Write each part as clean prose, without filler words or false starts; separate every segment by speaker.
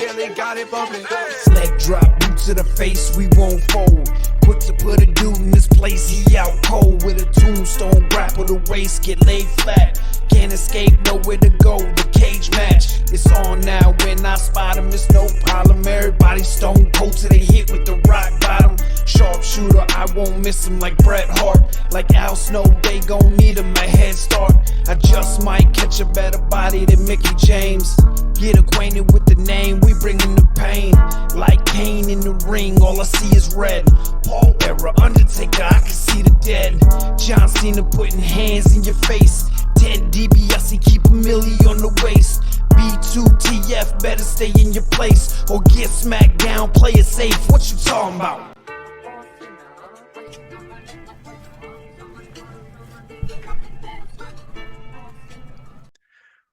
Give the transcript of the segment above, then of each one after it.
Speaker 1: Billy got it bumping. Leg drop, boot to the face, we won't fold. Put a dude in this place, he out cold with a tombstone, grapple the waist, get laid flat. Can't escape, nowhere to go, the cage match. It's on now, when I spot him, it's no problem. Everybody stone cold till they hit with the rock bottom. Sharpshooter, I won't miss him like Bret Hart. Like Al Snow, they gon' need him a head start. I just might catch a better body than Mickey James. Get acquainted with the name, we bringin' the pain. Like Kane in the ring, all I see is red. Paul era, Undertaker, I can see the dead. John Cena putting hands in your face. 10 DBS, keep a milli on the waist. B2TF, better stay in your place or get smacked down, play it safe. What you talking about?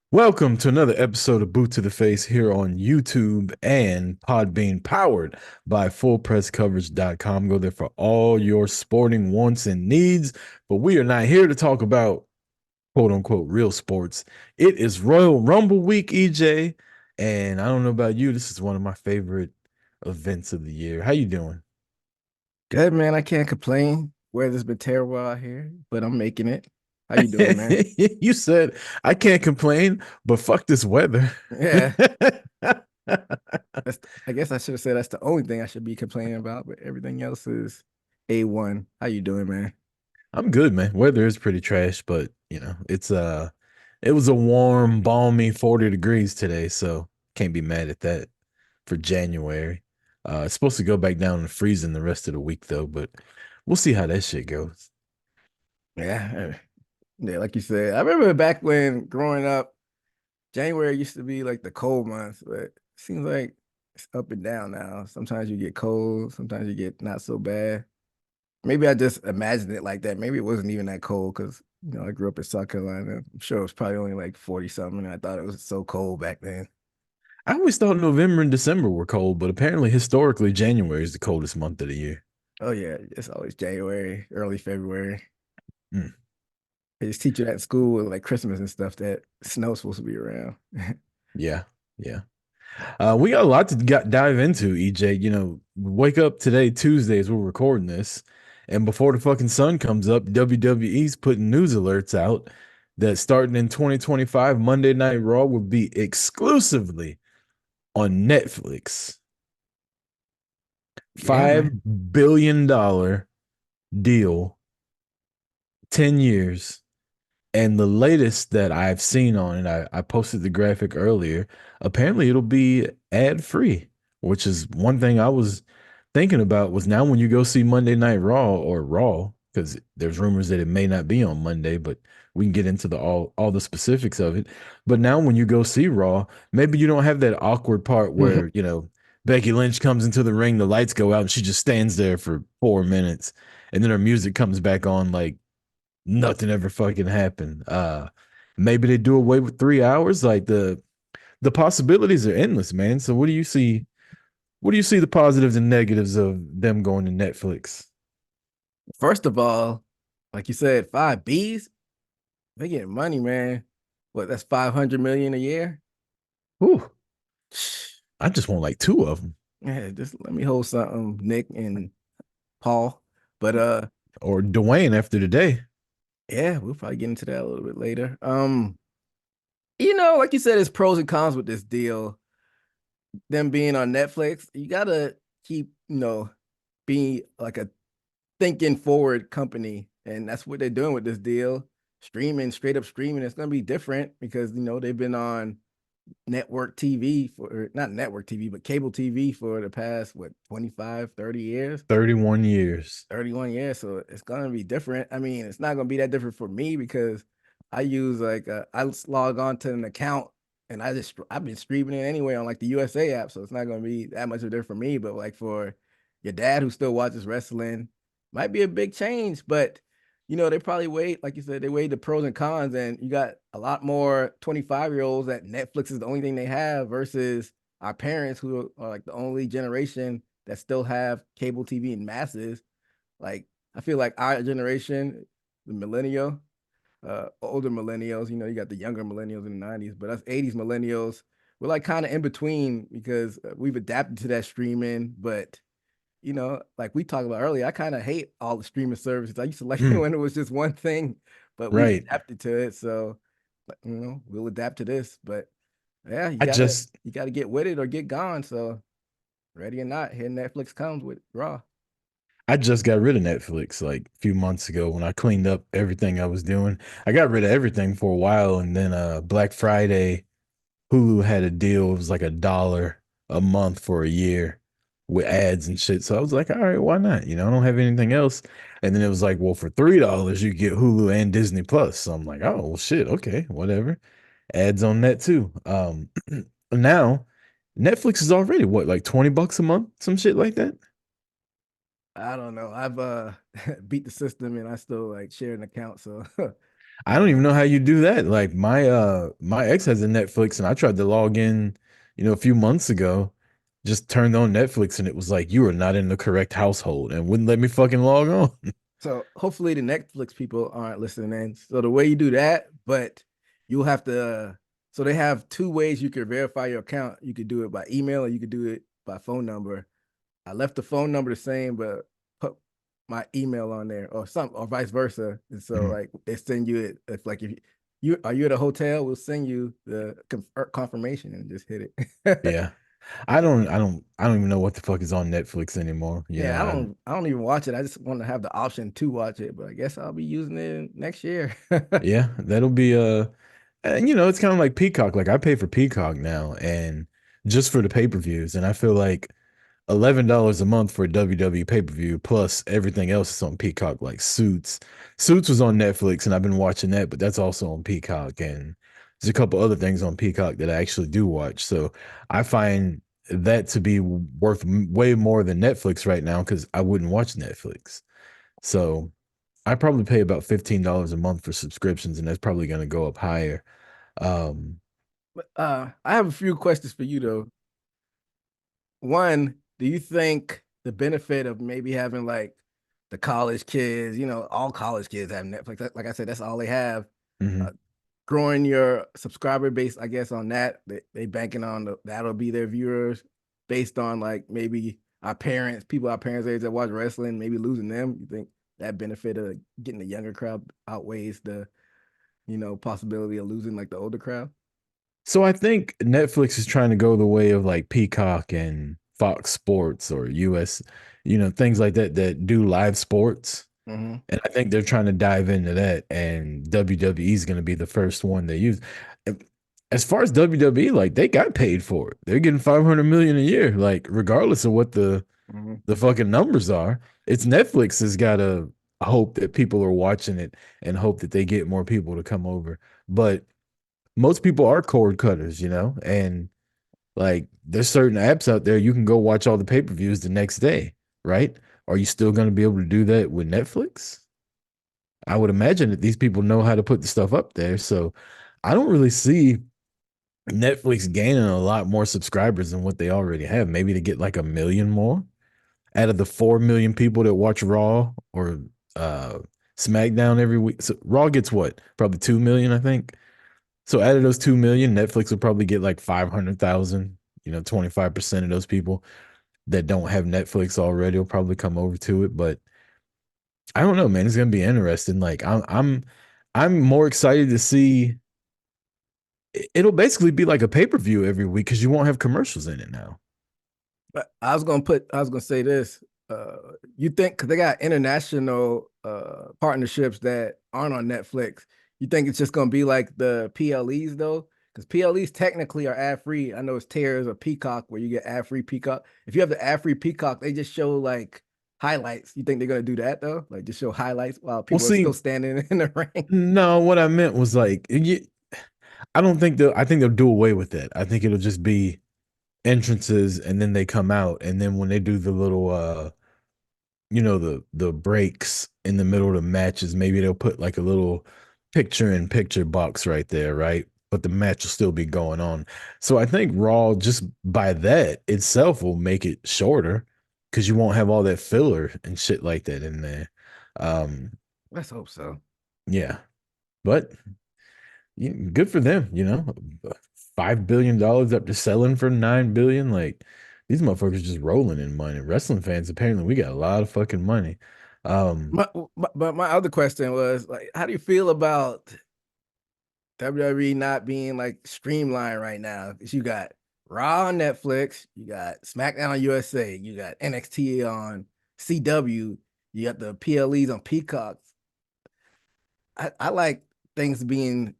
Speaker 2: Welcome to another episode of Boot to the Face here on YouTube and Podbean, powered by FullPressCoverage.com. Go there for all your sporting wants and needs, but we are not here to talk about quote-unquote real sports. It is Royal Rumble week, EJ, and I don't know about you, this is one of my favorite events of the year. How you doing?
Speaker 3: Good, man. I can't complain. Weather's been terrible out here, but I'm making it. How you doing, man?
Speaker 2: You said I can't complain, but fuck this weather.
Speaker 3: Yeah. I guess I should have said that's the only thing I should be complaining about, but everything else is A1. How you doing, man?
Speaker 2: I'm good, man. Weather is pretty trash, but you know, it was a warm, balmy 40 degrees today, so can't be mad at that for January. It's supposed to go back down to freezing the rest of the week though, but we'll see how that shit goes.
Speaker 3: Yeah. Yeah, like you said. I remember back when growing up, January used to be like the cold month, but it seems like it's up and down now. Sometimes you get cold, sometimes you get not so bad. Maybe I just imagined it like that. Maybe it wasn't even that cold because, I grew up in South Carolina. I'm sure it was probably only like 40 something. And I thought it was so cold back then.
Speaker 2: I always thought November and December were cold, but apparently historically January is the coldest month of the year.
Speaker 3: Oh, yeah. It's always January, early February.
Speaker 2: Mm.
Speaker 3: They just teach you that in school with like Christmas and stuff that snow's supposed to be around.
Speaker 2: Yeah. We got a lot to dive into, EJ. Wake up today, Tuesday, as we're recording this. And before the fucking sun comes up, WWE's putting news alerts out that starting in 2025, Monday Night Raw will be exclusively on Netflix. $5 billion deal, 10 years. And the latest that I've seen on it, I posted the graphic earlier. Apparently, it'll be ad-free, which is one thing I was thinking about was now when you go see Monday Night Raw or Raw, because there's rumors that it may not be on Monday, but we can get into all the specifics of it. But now when you go see Raw, maybe you don't have that awkward part where, Becky Lynch comes into the ring, the lights go out, and she just stands there for 4 minutes, and then her music comes back on like nothing ever fucking happened. Maybe they do away with 3 hours. Like the possibilities are endless, man. So what do you see the positives and negatives of them going to Netflix?
Speaker 3: First of all, like you said, 5 Bs, they getting money, man. What, that's 500 million a year?
Speaker 2: Ooh. I just want like 2 of them.
Speaker 3: Yeah, just let me hold something, Nick and Paul. But
Speaker 2: or Dwayne after today.
Speaker 3: Yeah, we'll probably get into that a little bit later. Like you said, there's pros and cons with this deal. Them being on Netflix, you gotta keep, being like a thinking forward company, and that's what they're doing with this deal. Streaming, straight up streaming, it's gonna be different because they've been on network TV not network TV, but cable TV for the past 25, 30 years.
Speaker 2: 31 years.
Speaker 3: 31 years. So it's gonna be different. I mean, it's not gonna be that different for me because I use I log on to an account and I've been streaming it anyway on like the USA app, so it's not gonna be that much of a difference for me. But like for your dad who still watches wrestling, might be a big change. But they probably weigh, like you said, they weigh the pros and cons, and you got a lot more 25-year-olds that Netflix is the only thing they have versus our parents who are like the only generation that still have cable TV in masses. Like, I feel like our generation, the older millennials, you got the younger millennials in the 90s, but us 80s millennials, we're like kind of in between because we've adapted to that streaming, but like we talked about earlier, I kind of hate all the streaming services. I used to like it
Speaker 2: Mm,
Speaker 3: when it was just one thing, but we've
Speaker 2: right.
Speaker 3: adapted to it. So, we'll adapt to this. But yeah, you
Speaker 2: I
Speaker 3: gotta
Speaker 2: just
Speaker 3: you gotta get with it or get gone. So, ready or not, here Netflix comes with Raw.
Speaker 2: I just got rid of Netflix like a few months ago when I cleaned up everything I was doing. I got rid of everything for a while, and then Black Friday, Hulu had a deal. It was like $1 a month for a year with ads and shit. So I was like, all right, why not? I don't have anything else. And then it was like, well, for $3 you get Hulu and Disney Plus. So I'm like, oh well, shit, okay, whatever. Ads on that too. Now Netflix is already what, like $20 a month, some shit like that.
Speaker 3: I don't know. I've beat the system and I still like share an account. So,
Speaker 2: I don't even know how you do that. Like my ex has a Netflix and I tried to log in, a few months ago, just turned on Netflix and it was like you are not in the correct household and wouldn't let me fucking log on.
Speaker 3: so hopefully the Netflix people aren't listening in. So the way you do that, but you'll have to. So they have two ways you can verify your account. You could do it by email or you could do it by phone number. I left the phone number the same, but put my email on there or some or vice versa. And so
Speaker 2: Mhm.
Speaker 3: like they send you it if like if you are you at a hotel, we'll send you the confirmation and just hit it.
Speaker 2: Yeah. I don't even know what the fuck is on Netflix anymore.
Speaker 3: Yeah, I don't even watch it. I just want to have the option to watch it, but I guess I'll be using it next year.
Speaker 2: Yeah, that'll be and it's kind of like Peacock. Like I pay for Peacock now and just for the pay-per-views and I feel like $11 a month for a WWE pay-per-view plus everything else is on Peacock, like Suits. Suits was on Netflix and I've been watching that, but that's also on Peacock. And there's a couple other things on Peacock that I actually do watch. So I find that to be worth way more than Netflix right now because I wouldn't watch Netflix. So I probably pay about $15 a month for subscriptions, and that's probably going to go up higher. Um,
Speaker 3: But I have a few questions for you though. One, do you think the benefit of maybe having like the college kids, all college kids have Netflix. Like I said, that's all they have.
Speaker 2: mhm.
Speaker 3: Uh, Growing your subscriber base, I guess, on that, they banking on that'll be their viewers based on like maybe people our parents' age that watch wrestling, maybe losing them. You think that benefit of getting the younger crowd outweighs the, possibility of losing like the older crowd?
Speaker 2: So I think Netflix is trying to go the way of like Peacock and Fox Sports or US, things like that that do live sports.
Speaker 3: Mm-hmm.
Speaker 2: And I think they're trying to dive into that. And WWE is going to be the first one they use. And as far as WWE, like they got paid for it. They're getting 500 million a year, like regardless of what
Speaker 3: Mm-hmm.
Speaker 2: the fucking numbers are. It's Netflix has got to hope that people are watching it and hope that they get more people to come over. But most people are cord cutters, and like there's certain apps out there you can go watch all the pay-per-views the next day, right? Are you still going to be able to do that with Netflix? I would imagine that these people know how to put the stuff up there. So I don't really see Netflix gaining a lot more subscribers than what they already have. Maybe to get like a million more out of the 4 million people that watch Raw or uh SmackDown every week. So Raw gets what? Probably 2 million, I think. So out of those 2 million, Netflix will probably get like 500,000, 25% of those people that don't have Netflix already will probably come over to it. But I don't know, man. It's gonna be interesting. Like I'm more excited to see. It'll basically be like a pay-per-view every week because you won't have commercials in it now.
Speaker 3: But I was gonna say this. You think because they got international partnerships that aren't on Netflix, you think it's just gonna be like the PLEs though? Because PLEs technically are ad free. I know it's Tears or Peacock where you get ad free Peacock. If you have the ad free Peacock, they just show like highlights. You think they're gonna do that though? Like just show highlights while
Speaker 2: We'll
Speaker 3: people are still
Speaker 2: see.
Speaker 3: standing in the ring.
Speaker 2: No, what I meant was like, I don't think I think they'll do away with that. I think it'll just be entrances and then they come out. And then when they do the little the breaks in the middle of the matches, maybe they'll put like a little picture in picture box right there, right? But the match will still be going on. So I think Raw just by that itself will make it shorter because you won't have all that filler and shit like that in there. Um,
Speaker 3: Let's hope so.
Speaker 2: yeah, but good for them. $5 billion up to selling for 9 billion. Like these motherfuckers just rolling in money. Wrestling fans, apparently, we got a lot of fucking money.
Speaker 3: But my other question was like, how do you feel about WWE not being like streamlined right now? Because you got Raw on Netflix, you got SmackDown on USA, you got NXT on CW, you got the PLEs on Peacock. I like things being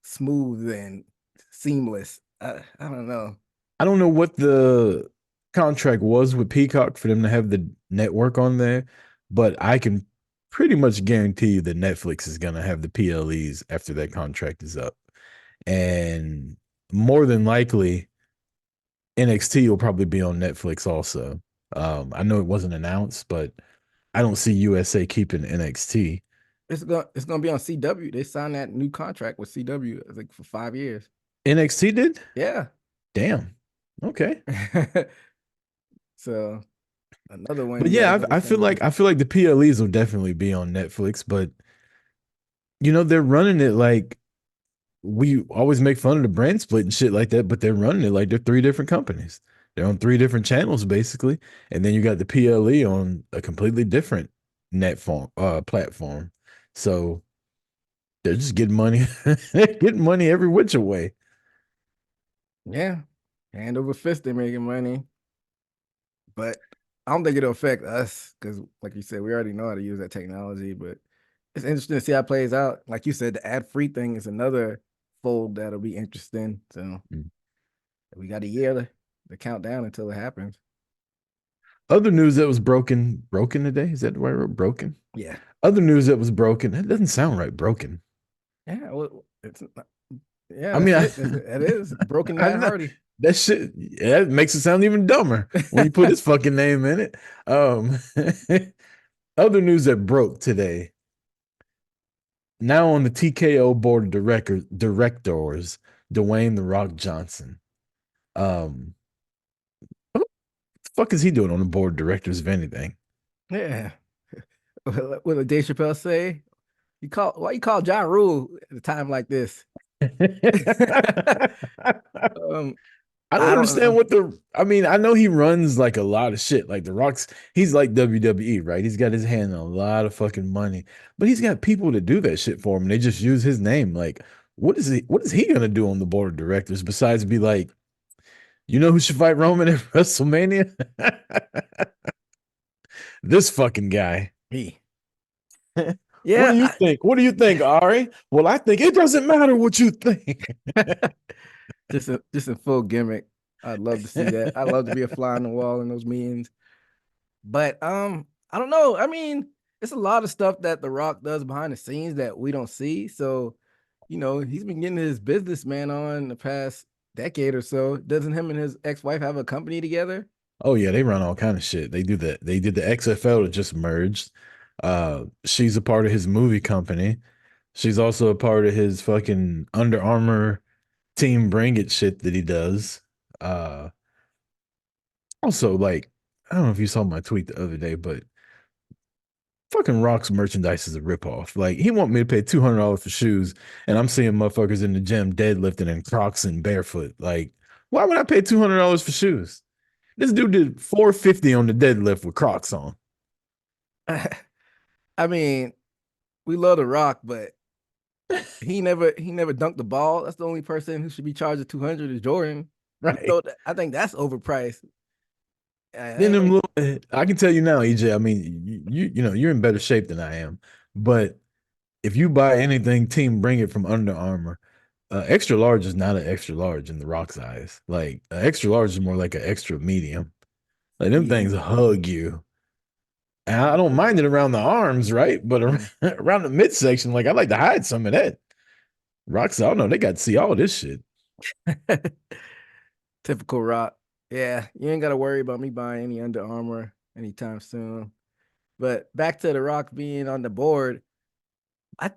Speaker 3: smooth and seamless. I don't know.
Speaker 2: I don't know what the contract was with Peacock for them to have the network on there, but I can pretty much guarantee you that Netflix is gonna have the PLEs after that contract is up. And more than likely, NXT will probably be on Netflix also. I know it wasn't announced, but I don't see USA keeping NXT.
Speaker 3: It's gonna be on CW. They signed that new contract with CW, I think, for 5 years.
Speaker 2: NXT did?
Speaker 3: Yeah.
Speaker 2: Damn. Okay.
Speaker 3: So another one
Speaker 2: But
Speaker 3: you gotta
Speaker 2: yeah,
Speaker 3: get
Speaker 2: I
Speaker 3: this
Speaker 2: feel
Speaker 3: thing on.
Speaker 2: like the PLEs will definitely be on Netflix, but they're running it like we always make fun of the brand split and shit like that, but they're running it like they're three different companies. They're on three different channels basically, and then you got the PLE on a completely different platform. So they're just getting money, getting money every which way.
Speaker 3: Yeah. Hand over fist, they're making money. But I don't think it'll affect us because, like you said, we already know how to use that technology. But it's interesting to see how it plays out. Like you said, the ad-free thing is another fold that'll be interesting. So
Speaker 2: Mm.
Speaker 3: we got a year to count down until it happens.
Speaker 2: Other news that was broken today. Is that the right word? Broken?
Speaker 3: Yeah.
Speaker 2: Other news that was broken. That doesn't sound right. Broken.
Speaker 3: Yeah. Well, it's yeah,
Speaker 2: I
Speaker 3: that's
Speaker 2: mean,
Speaker 3: it. It is broken
Speaker 2: I
Speaker 3: Matt
Speaker 2: know
Speaker 3: Hardy.
Speaker 2: that shit. Yeah, that makes it sound even dumber when you put his fucking name in it. Um, other news that broke today. Now on the TKO board of directors, Dwayne the Rock Johnson. What the fuck is he doing on the board of directors of anything?
Speaker 3: Yeah. What did Dave Chappelle say? Why you call John Rule at a time like this? um,
Speaker 2: I don't
Speaker 3: I don't
Speaker 2: understand
Speaker 3: know.
Speaker 2: I mean, I know he runs like a lot of shit. Like The Rock's, he's like WWE, right? He's got his hand on a lot of fucking money, but he's got people to do that shit for him. They just use his name. Like, what is he gonna do on the board of directors besides be like, who should fight Roman at WrestleMania? This fucking guy.
Speaker 3: He.
Speaker 2: What do
Speaker 3: Yeah.
Speaker 2: you think? What do you think, Ari? Well, I think it doesn't matter what you think.
Speaker 3: Just a full gimmick. I'd love to see that. I'd love to be a fly on the wall in those meetings. But I don't know. I mean, it's a lot of stuff that The Rock does behind the scenes that we don't see. So, he's been getting his businessman on the past decade or so. Doesn't him and his ex-wife have a company together?
Speaker 2: Oh yeah, they run all kind of shit. They do that. They did the XFL that just merged. She's a part of his movie company. She's also a part of his fucking Under Armour Team Bring It shit that he does. Uh, also, like, I don't know if you saw my tweet the other day, but fucking Rock's merchandise is a ripoff. Like, he want me to pay $200 for shoes, and I'm seeing motherfuckers in the gym deadlifting in Crocs and barefoot. Like, why would I pay $200 for shoes? This dude did 450 on the deadlift with Crocs on.
Speaker 3: I mean, we love The Rock, but he never dunked the ball. That's the only person who should be charged at 200 is Jordan.
Speaker 2: Right.
Speaker 3: I think that's overpriced.
Speaker 2: Then
Speaker 3: I
Speaker 2: them
Speaker 3: mean,
Speaker 2: little, I can tell you now, EJ. I mean, you're in better shape than I am. But if you buy anything Team Bring It from Under Armour, extra large is not an extra large in the Rock's eyes. Like extra large is more like an extra medium. Like them things hug you. And I don't mind it around the arms, right? But around the midsection, like I like to hide some of that. Rock's, I don't know, they got to see all this shit.
Speaker 3: typical Rock. Yeah, you ain't got to worry about me buying any Under Armour anytime soon. But back to The Rock being on the board, I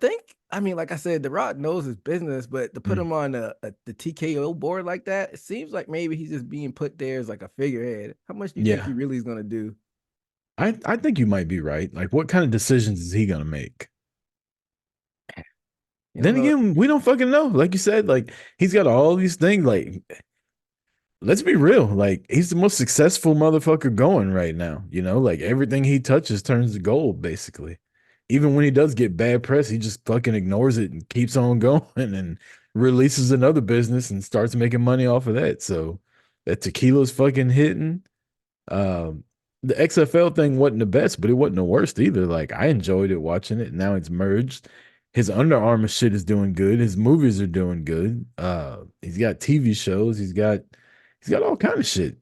Speaker 3: mean, like I said, The Rock knows his business, but to put him on the TKO board like that, it seems like maybe he's just being put there as like a figurehead. How much do you think
Speaker 2: Yeah,
Speaker 3: he really is going to do?
Speaker 2: I think you might be right. Like, what kind of decisions is he gonna make?
Speaker 3: You don't
Speaker 2: Then
Speaker 3: know.
Speaker 2: again, we don't fucking know. Like you said, like he's got all these things. Like, let's be real. Like he's the most successful motherfucker going right now. You know, like everything he touches turns to gold, basically. Even when he does get bad press, he just fucking ignores it and keeps on going and releases another business and starts making money off of that. So that tequila's fucking hitting. Um, the XFL thing wasn't the best, but it wasn't the worst either. Like I enjoyed it watching it. Now it's merged. His Under Armour shit is doing good. His movies are doing good. He's got TV shows. He's got all kind of shit.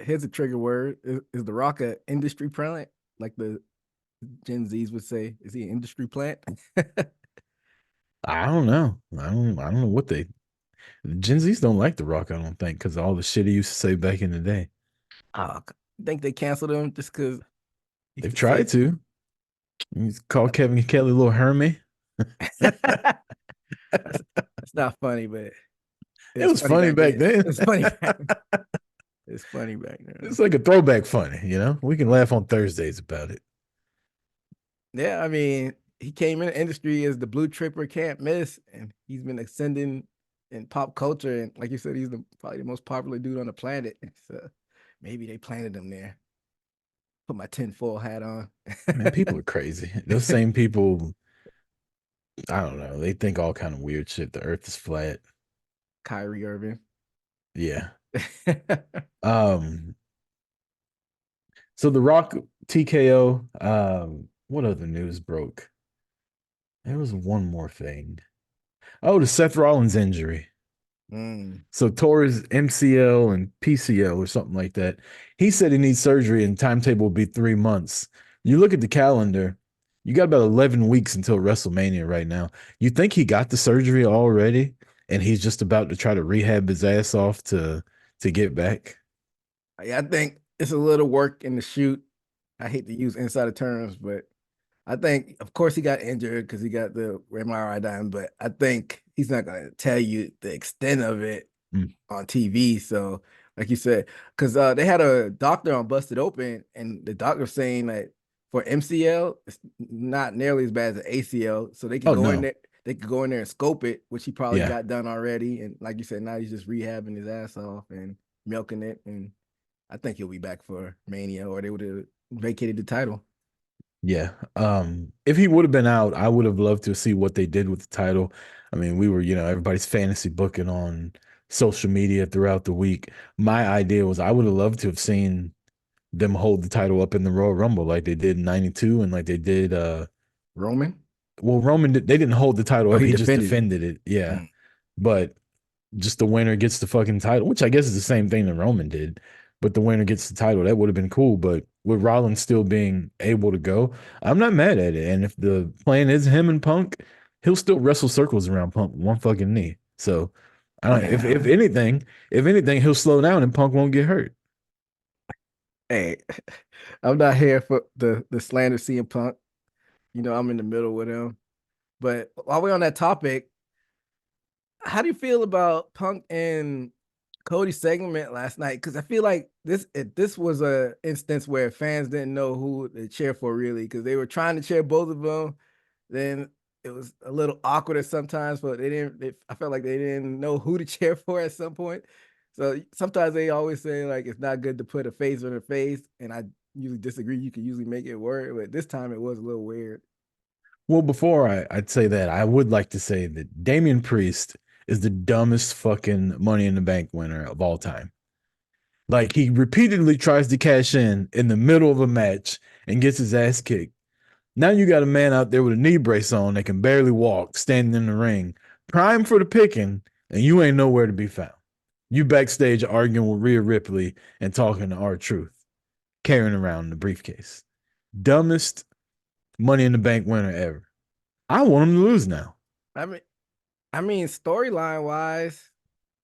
Speaker 3: Here's a trigger word: is the Rock a industry plant, like the Gen Zs would say? Is he an industry plant?
Speaker 2: I don't know. I don't know what they Gen Zs don't like The Rock, I don't think, because all the shit he used to say back in the day.
Speaker 3: I think they canceled him just because he
Speaker 2: They've
Speaker 3: could say.
Speaker 2: tried to. He's called Kevin Kelly little Hermie.
Speaker 3: that's, that's not funny, but
Speaker 2: It
Speaker 3: it's
Speaker 2: was
Speaker 3: funny
Speaker 2: funny
Speaker 3: back
Speaker 2: back
Speaker 3: then.
Speaker 2: then.
Speaker 3: It's funny back. It's funny back then.
Speaker 2: It's like a throwback funny, you know? We can laugh on Thursdays about it.
Speaker 3: Yeah, I mean, he came in the industry as the blue tripper can't miss, and he's been ascending in pop culture. And like you said, he's probably the most popular dude on the planet. So maybe they planted him there. Put my tinfoil hat on.
Speaker 2: Man, people are crazy. Those same people, I don't know, they think all kind of weird shit. The earth is flat.
Speaker 3: Kyrie Irving.
Speaker 2: Yeah. Um, so The Rock TKO, what other news broke? There was one more thing. Oh, the Seth Rollins injury.
Speaker 3: Mm.
Speaker 2: So tore his MCL and PCL or something like that. He said he needs surgery and timetable will be 3 months. You look at the calendar, you got about 11 weeks until WrestleMania right now. You think he got the surgery already and he's just about to try to rehab his ass off to get back?
Speaker 3: Yeah, I think it's a little work in the shoot. I hate to use insider terms, but I think, of course, he got injured because he got the MRI done, but I think he's not going to tell you the extent of it
Speaker 2: Mm.
Speaker 3: on TV. So, like you said, because they had a doctor on Busted Open, and the doctor saying that for MCL, it's not nearly as bad as an ACL. So they could
Speaker 2: Oh
Speaker 3: go in
Speaker 2: no.
Speaker 3: there, and scope it, which he probably
Speaker 2: Yeah.
Speaker 3: got done already. And like you said, now he's just rehabbing his ass off and milking it. And I think he'll be back for Mania, or they would have vacated the title.
Speaker 2: Yeah. If he would have been out, I would have loved to see what they did with the title. I mean, we were, everybody's fantasy booking on social media throughout the week. My idea was I would have loved to have seen them hold the title up in the Royal Rumble like they did in 92 and like they did
Speaker 3: Roman?
Speaker 2: well, Roman they didn't hold the title
Speaker 3: Oh,
Speaker 2: up,
Speaker 3: he
Speaker 2: he just
Speaker 3: defended it.
Speaker 2: defended it. Yeah.
Speaker 3: Mm.
Speaker 2: But just the winner gets the fucking title, which I guess is the same thing that Roman did. But the winner gets the title. That would have been cool. But with Rollins still being able to go, I'm not mad at it. And if the plan is him and Punk, he'll still wrestle circles around Punk with one fucking knee. So I don't. If
Speaker 3: Yeah.
Speaker 2: anything, he'll slow down and Punk won't get hurt.
Speaker 3: Hey, I'm not here for the slander CM Punk. I'm in the middle with him. But while we're on that topic, how do you feel about Punk and Cody's segment last night? Because I feel like this was a instance where fans didn't know who to cheer for really, because they were trying to cheer both of them. Then it was a little awkward at sometimes, but I felt like they didn't know who to cheer for at some point. So sometimes they always say like it's not good to put a face on a face, and I usually disagree. You can usually make it work, but this time it was a little weird.
Speaker 2: Well, before I'd say that, I would like to say that Damian Priest is the dumbest fucking Money in the Bank winner of all time. Like he repeatedly tries to cash in the middle of a match and gets his ass kicked. Now you got a man out there with a knee brace on that can barely walk, standing in the ring, prime for the picking, and you ain't nowhere to be found. You backstage arguing with Rhea Ripley and talking to R-Truth, carrying around the briefcase. Dumbest Money in the Bank winner ever. I want him to lose now.
Speaker 3: I mean, storyline wise,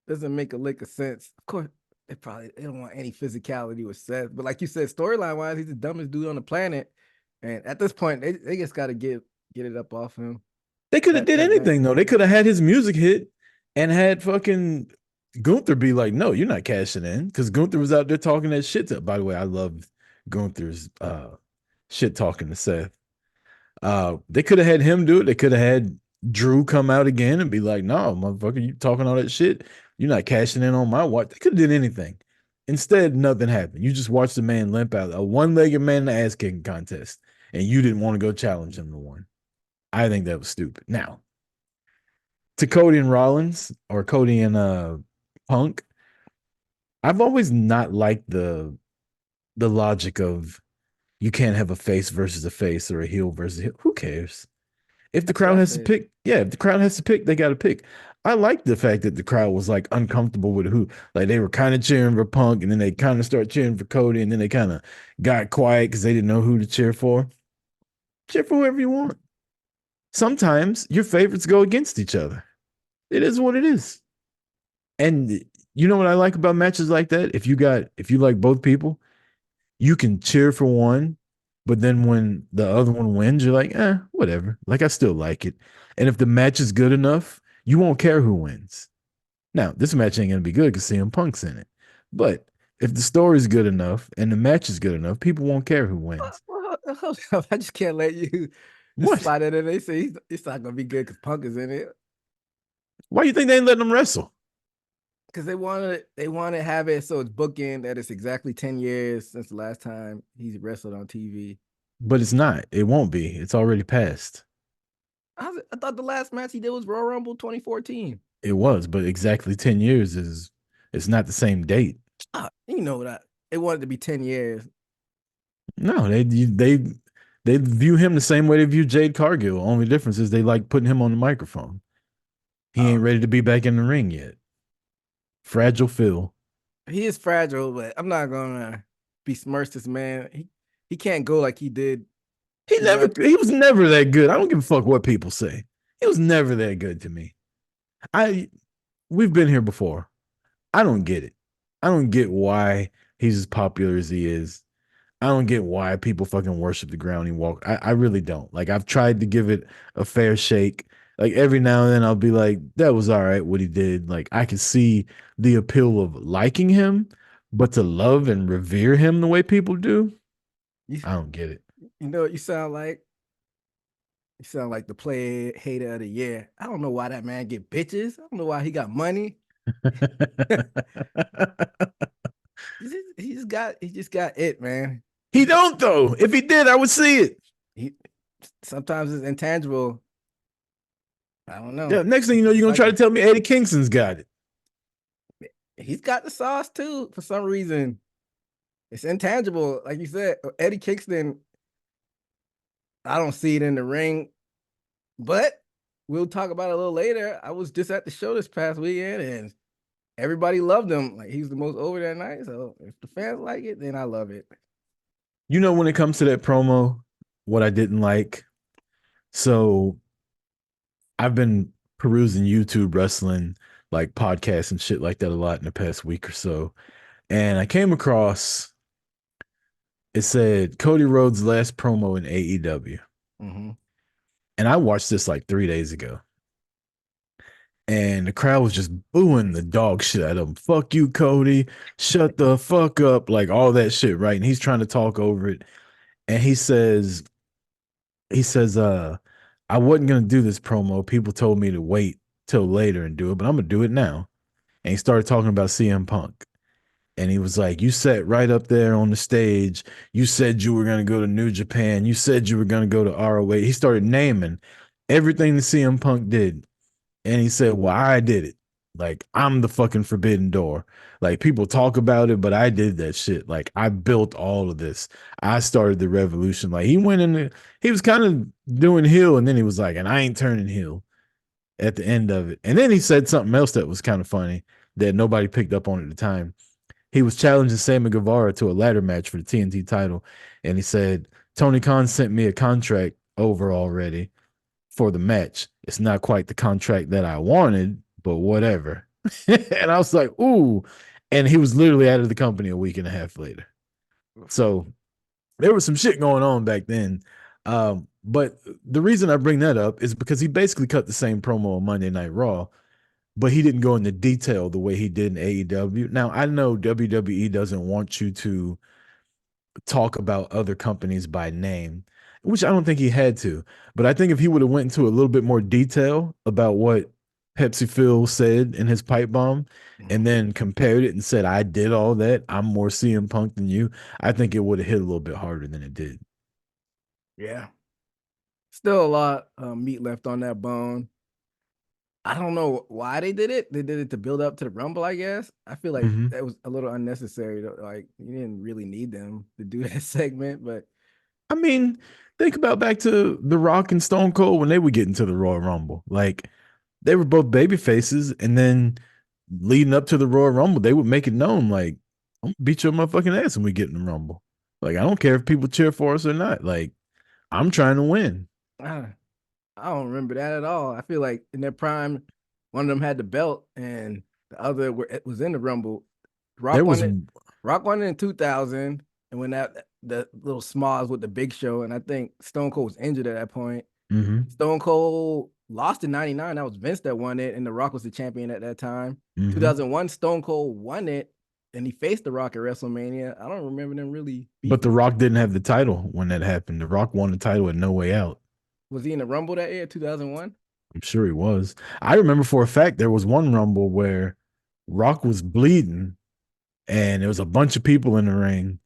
Speaker 3: doesn't make a lick of sense. Of course, they don't want any physicality with Seth, but like you said, storyline wise, he's the dumbest dude on the planet, and at this point, they just got to get it up off him.
Speaker 2: They could have did
Speaker 3: That
Speaker 2: anything though. They could have had his music hit and had fucking Gunther be like, "No, you're not cashing in," because Gunther was out there talking that shit. By the way, I love Gunther's shit talking to Seth. They could have had him do it. They could have had Drew come out again and be like, "No, motherfucker, you talking all that shit? You're not cashing in on my watch." They could have did anything. Instead, nothing happened. You just watched the man limp out a one-legged man in the ass kicking contest, and you didn't want to go challenge him to one. I think that was stupid. Now, to Cody and Rollins or Cody and Punk, I've always not liked the logic of you can't have a face versus a face or a heel versus a heel. Who cares? If the
Speaker 3: That's what
Speaker 2: crowd
Speaker 3: I
Speaker 2: has to
Speaker 3: said.
Speaker 2: pick, yeah, if the crowd has to pick, they got to pick. I like the fact that the crowd was like uncomfortable with who, like they were kind of cheering for Punk, and then they kind of start cheering for Cody, and then they kind of got quiet because they didn't know who to cheer for. Cheer for whoever you want. Sometimes your favorites go against each other. It is what it is. And you know what I like about matches like that? If you like both people, you can cheer for one, but then when the other one wins, you're like, whatever. Like I still like it. And if the match is good enough, you won't care who wins. Now, this match ain't gonna be good because CM Punk's in it. But if the story's good enough and the match is good enough, people won't care who wins.
Speaker 3: Hold up. I just can't let you just
Speaker 2: What?
Speaker 3: slide it in. They say it's not gonna be good because Punk is in it.
Speaker 2: Why do you think they ain't letting them wrestle?
Speaker 3: Because they want to have it so it's bookend that it's exactly 10 years since the last time he's wrestled on TV.
Speaker 2: But it's not. It won't be. It's already passed.
Speaker 3: I thought the last match he did was Royal Rumble 2014.
Speaker 2: It was, but exactly 10 years is it's not the same date.
Speaker 3: You know that it wanted to be 10 years.
Speaker 2: No, they view him the same way they view Jade Cargill. Only difference is they like putting him on the microphone. He ain't ready to be back in the ring yet. Fragile Phil.
Speaker 3: He is fragile, but I'm not gonna besmirch this man. He can't go like he did.
Speaker 2: He was never that good. I don't give a fuck what people say. He was never that good to me. We've been here before. I don't get it. I don't get why he's as popular as he is. I don't get why people fucking worship the ground he walked. I really don't. Like I've tried to give it a fair shake. Like every now and then I'll be like, that was all right what he did. Like I can see the appeal of liking him, but to love and revere him the way people do, I don't get it.
Speaker 3: You know what you sound like? You sound like the play hater of the year. I don't know why that man get bitches. I don't know why he got money. He just got it, man.
Speaker 2: He don't though. If he did, I would see it.
Speaker 3: Sometimes it's intangible. I don't know.
Speaker 2: Yeah, next thing you know, you're gonna try to tell me Eddie Kingston's got it.
Speaker 3: He's got the sauce too. For some reason, it's intangible. Like you said, Eddie Kingston. I don't see it in the ring, but we'll talk about it a little later. I was just at the show this past weekend, and everybody loved him. Like he's the most over that night. So if the fans like it, then I love it.
Speaker 2: You know, when it comes to that promo, what I didn't like. So I've been perusing YouTube wrestling, like podcasts and shit like that a lot in the past week or so. And I came across, it said Cody Rhodes' last promo in AEW.
Speaker 3: Mm-hmm.
Speaker 2: And I watched this like 3 days ago. And the crowd was just booing the dog shit out of him. Fuck you, Cody. Shut the fuck up. Like all that shit, right? And he's trying to talk over it. And he says, I wasn't gonna do this promo. People told me to wait till later and do it, but I'm gonna do it now. And he started talking about CM Punk. And he was like, you sat right up there on the stage. You said you were gonna go to New Japan. You said you were gonna go to ROH. He started naming everything that CM Punk did. And he said, well, I did it. Like, I'm the fucking forbidden door. Like, people talk about it, but I did that shit. Like, I built all of this. I started the revolution. Like, he went in there, he was kind of doing heel, and then he was like, and I ain't turning heel at the end of it. And then he said something else that was kind of funny that nobody picked up on at the time. He was challenging Sammy Guevara to a ladder match for the TNT title. And he said, Tony Khan sent me a contract over already for the match. It's not quite the contract that I wanted, but whatever. And I was like, ooh. And he was literally out of the company a week and a half later. So there was some shit going on back then. But the reason I bring that up is because he basically cut the same promo on Monday Night Raw, but he didn't go into detail the way he did in AEW. Now, I know WWE doesn't want you to talk about other companies by name. which I don't think he had to. But I think if he would have went into a little bit more detail about what Pepsi Phil said in his pipe bomb and then compared it and said, I did all that, I'm more CM Punk than you, I think it would have hit a little bit harder than it did.
Speaker 3: Yeah. Still a lot of meat left on that bone. I don't know why they did it. They did it to build up to the Rumble, I guess. I feel like
Speaker 2: Mhm.
Speaker 3: that was a little unnecessary. Like, you didn't really need them to do that segment, but
Speaker 2: I mean, think about back to The Rock and Stone Cold when they would get into the Royal Rumble. Like, they were both baby faces, and then leading up to the Royal Rumble, they would make it known, like, I'm gonna beat your motherfucking ass when we get in the Rumble. Like, I don't care if people cheer for us or not. Like, I'm trying to win.
Speaker 3: I, I don't remember that at all. I feel like in their prime, one of them had the belt and the other was in the Rumble.
Speaker 2: There
Speaker 3: Rock
Speaker 2: was,
Speaker 3: won it. Rock won it in 2000, and when the little Smalls with the Big Show, and I think Stone Cold was injured at that point.
Speaker 2: mhm,
Speaker 3: Stone Cold lost in 99. That was Vince that won it, and The Rock was the champion at that time.
Speaker 2: mhm.
Speaker 3: 2001, Stone Cold won it, and he faced The Rock at WrestleMania. I don't remember them really
Speaker 2: But The
Speaker 3: beefing.
Speaker 2: Rock didn't have the title when that happened. The Rock won the title at No Way Out.
Speaker 3: Was he in the Rumble that year, 2001?
Speaker 2: I'm sure he was. I remember for a fact there was one Rumble where Rock was bleeding and there was a bunch of people in the ring,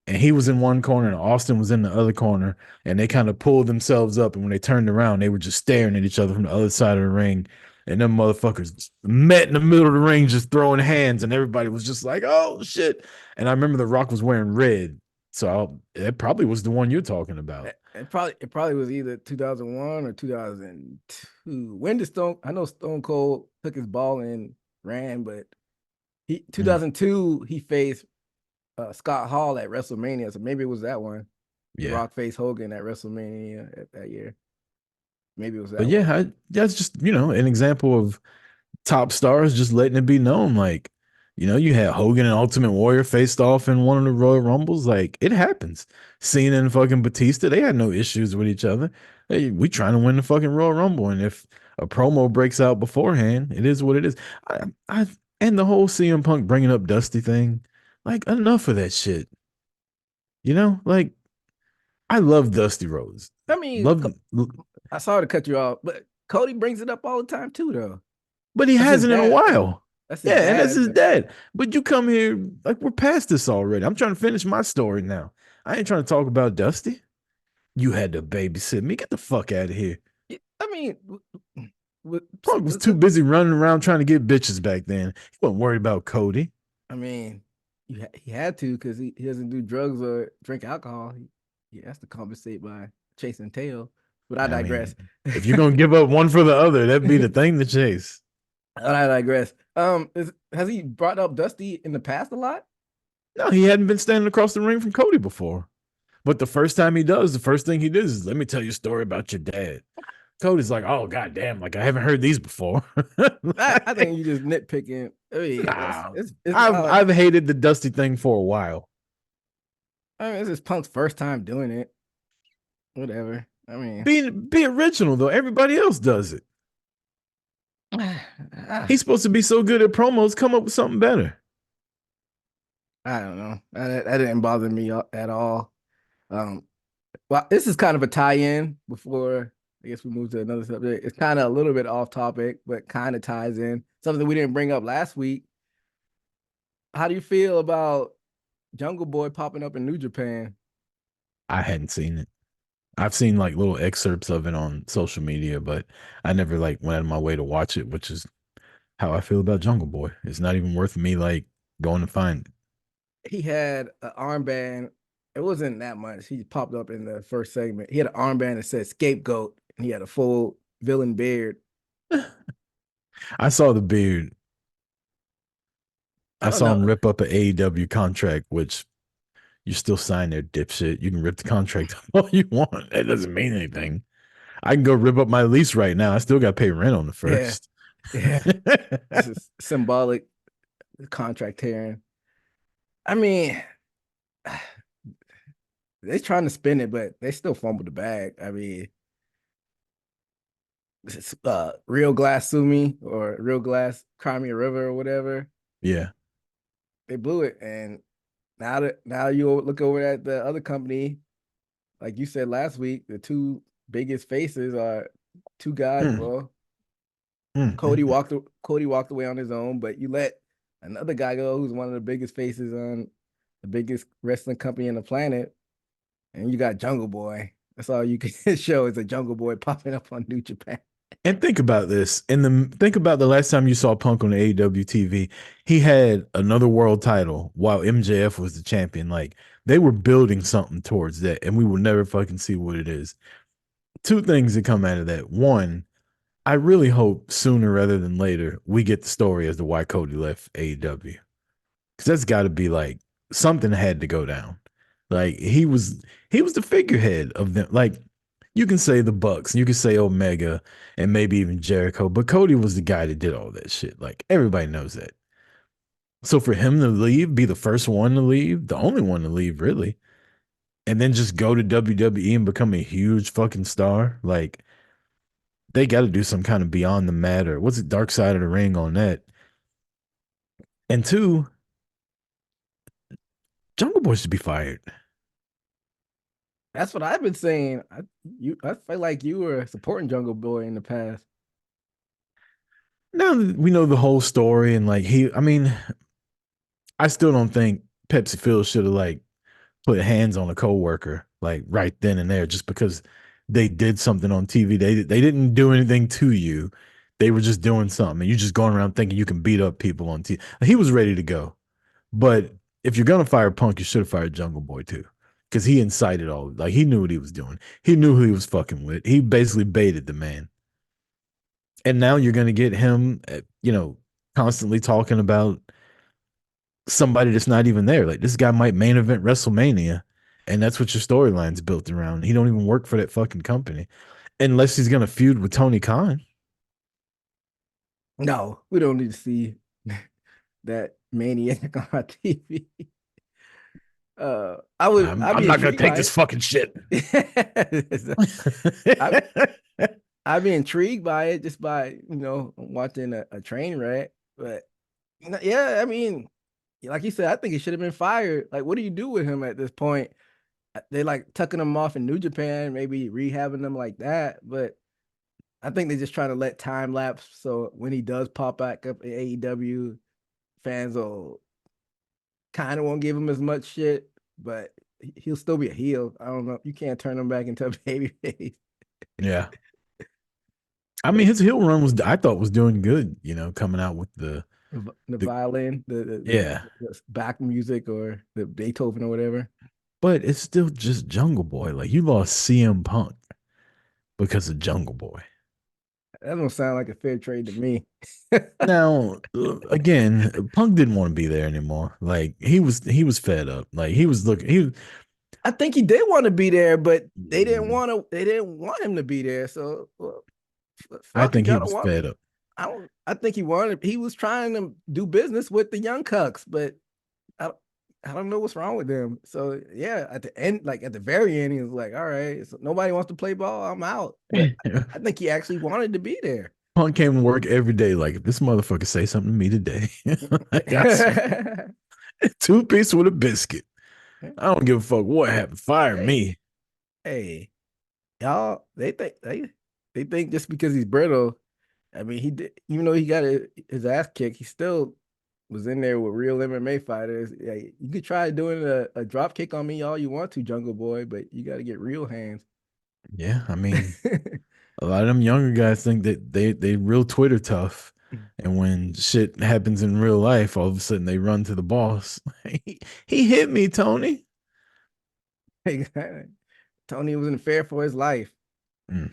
Speaker 2: and he was in one corner and Austin was in the other corner, and they kind of pulled themselves up, and when they turned around, they were just staring at each other from the other side of the ring, and them motherfuckers met in the middle of the ring just throwing hands, and everybody was just like, oh shit. And I remember The Rock was wearing red, so it probably was the one you're talking about.
Speaker 3: It probably was either 2001 or 2002. When did I know Stone Cold took his ball and ran, but 2002 he faced Scott Hall at WrestleMania, so maybe it was that one. The
Speaker 2: Yeah.
Speaker 3: Rock faced Hogan at WrestleMania that year. Maybe it was
Speaker 2: But
Speaker 3: that one.
Speaker 2: yeah, that's just, an example of top stars just letting it be known. Like, you had Hogan and Ultimate Warrior faced off in one of the Royal Rumbles. Like, it happens. Cena and fucking Batista, they had no issues with each other. Hey, we trying to win the fucking Royal Rumble. And if a promo breaks out beforehand, it is what it is. And the whole CM Punk bringing up Dusty thing, like, enough of that shit. Like, I love Dusty Rhodes.
Speaker 3: I mean,
Speaker 2: Love,
Speaker 3: I saw to cut you off, but Cody brings it up all the time too, though.
Speaker 2: but he
Speaker 3: That's his
Speaker 2: hasn't in a
Speaker 3: dad.
Speaker 2: while.
Speaker 3: That's his
Speaker 2: Yeah, and that's
Speaker 3: dad.
Speaker 2: his dad. But you come here, like, we're past this already. I'm trying to finish my story now. I ain't trying to talk about Dusty. You had to babysit me. Get the fuck out of here.
Speaker 3: I mean,
Speaker 2: Punk was too busy running around trying to get bitches back then. He wasn't worried about Cody.
Speaker 3: I mean, he had to because he doesn't do drugs or drink alcohol. He has to compensate by chasing tail. But I digress.
Speaker 2: If you're gonna give up one for the other, that'd be the thing to chase.
Speaker 3: I digress. Has he brought up Dusty in the past a lot?
Speaker 2: No, he hadn't been standing across the ring from Cody before. But the first time he does, the first thing he does is, let me tell you a story about your dad. Cody's like, oh, goddamn, like, I haven't heard these before.
Speaker 3: I think you just nitpicking. I mean,
Speaker 2: Nah,
Speaker 3: it's
Speaker 2: I've hated the Dusty thing for a while.
Speaker 3: I mean, this is Punk's first time doing it. Whatever. I mean,
Speaker 2: Be original, though. Everybody else does it. He's supposed to be so good at promos. Come up with something better.
Speaker 3: I don't know. That didn't bother me at all. Well, this is kind of a tie-in before I guess we move to another subject. It's kind of a little bit off topic, but kind of ties in something we didn't bring up last week. How do you feel about Jungle Boy popping up in New Japan?
Speaker 2: I hadn't seen it. I've seen like little excerpts of it on social media, but I never like went out of my way to watch it, which is how I feel about Jungle Boy. It's not even worth me like going to find it.
Speaker 3: He had an armband. It wasn't that much. He popped up in the first segment. He had an armband that said scapegoat, and he had a full villain beard.
Speaker 2: I saw the beard. I saw him
Speaker 3: know.
Speaker 2: rip up an AEW contract, which you still sign there, dipshit. You can rip the contract all you want. That doesn't mean anything. I can go rip up my lease right now. I still got to pay rent on the first.
Speaker 3: Yeah. This is symbolic contract tearing. I mean, they're trying to spin it, but they still fumbled the bag. I mean, Real Glass Sue Me or Real Glass Cry Me a River or whatever.
Speaker 2: Yeah.
Speaker 3: They blew it. And now you look over at the other company, like you said last week, the two biggest faces are two guys.
Speaker 2: Mm,
Speaker 3: Well,
Speaker 2: mm, mm, mm.
Speaker 3: Cody walked away on his own, but you let another guy go who's one of the biggest faces on the biggest wrestling company on the planet, and you got Jungle Boy. That's all you can show is a Jungle Boy popping up on New Japan.
Speaker 2: And think about this. Think about the last time you saw Punk on the AEW TV. He had another world title while MJF was the champion. Like they were building something towards that, and we will never fucking see what it is. Two things that come out of that. One, I really hope sooner rather than later we get the story as to why Cody left AEW. Because that's got to be like something had to go down. Like he was the figurehead of them. Like you can say the Bucks, you can say Omega, and maybe even Jericho, but Cody was the guy that did all that shit. Like everybody knows that. So for him to leave, be the first one to leave, the only one to leave, really, and then just go to WWE and become a huge fucking star, like they got to do some kind of beyond the mat or what's it, Dark Side of the Ring on that. And two, Jungle Boy should be fired.
Speaker 3: That's what I've been saying. I feel like you were supporting Jungle Boy in the past.
Speaker 2: Now that we know the whole story and like I mean, I still don't think Pepsi Phil should have like put hands on a coworker like right then and there just because they did something on TV. They didn't do anything to you. They were just doing something. And you just going around thinking you can beat up people on TV. He was ready to go. But if you're gonna fire Punk, you should have fired Jungle Boy too. Because he incited all like he knew what he was doing. He knew who he was fucking with. He basically baited the man. And now you're gonna get him, constantly talking about somebody that's not even there. Like this guy might main event WrestleMania, and that's what your storyline's built around. He don't even work for that fucking company, unless he's gonna feud with Tony Khan.
Speaker 3: No, we don't need to see that maniac on our TV. I'd
Speaker 2: I'm
Speaker 3: be
Speaker 2: not gonna
Speaker 3: intrigued
Speaker 2: take
Speaker 3: by
Speaker 2: this fucking shit.
Speaker 3: I, I'd be intrigued by it just by watching a train wreck. But yeah, I mean, like you said, I think he should have been fired. Like, what do you do with him at this point? They like tucking him off in New Japan, maybe rehabbing them like that. But I think they're just trying to let time lapse. So when he does pop back up in AEW, fans will kind of won't give him as much shit, but he'll still be a heel. I don't know. You can't turn him back into a babyface.
Speaker 2: Yeah. I mean, his heel run I thought was doing good, coming out with
Speaker 3: the violin,
Speaker 2: yeah,
Speaker 3: the back music or the Beethoven or whatever.
Speaker 2: but it's still just Jungle Boy. Like you lost CM Punk because of Jungle Boy.
Speaker 3: That don't sound like a fair trade to me.
Speaker 2: Now, again, Punk didn't want to be there anymore. Like he was fed up. Like he was looking.
Speaker 3: I think he did want to be there, but they didn't want to. They didn't want him to be there. So
Speaker 2: I think he was fed up.
Speaker 3: I think he wanted. He was trying to do business with the Young Cucks, but I don't know what's wrong with them. So yeah, at the end, like at the very end, he was like, "All right, so nobody wants to play ball. I'm out." But I think he actually wanted to be there.
Speaker 2: Punk came to work every day. Like if this motherfucker say something to me today, I got 2 pieces with a biscuit. I don't give a fuck what happened. Fire me.
Speaker 3: Hey, y'all, they think just because he's brittle. I mean, he did, even though he got his ass kicked, he still was in there with real MMA fighters. Yeah, you could try doing a drop kick on me all you want to, Jungle Boy, but you got to get real hands.
Speaker 2: Yeah, I mean, a lot of them younger guys think that they real Twitter tough, and when shit happens in real life, all of a sudden they run to the boss. He hit me, Tony.
Speaker 3: Tony wasn't fair for his life.
Speaker 2: Mm.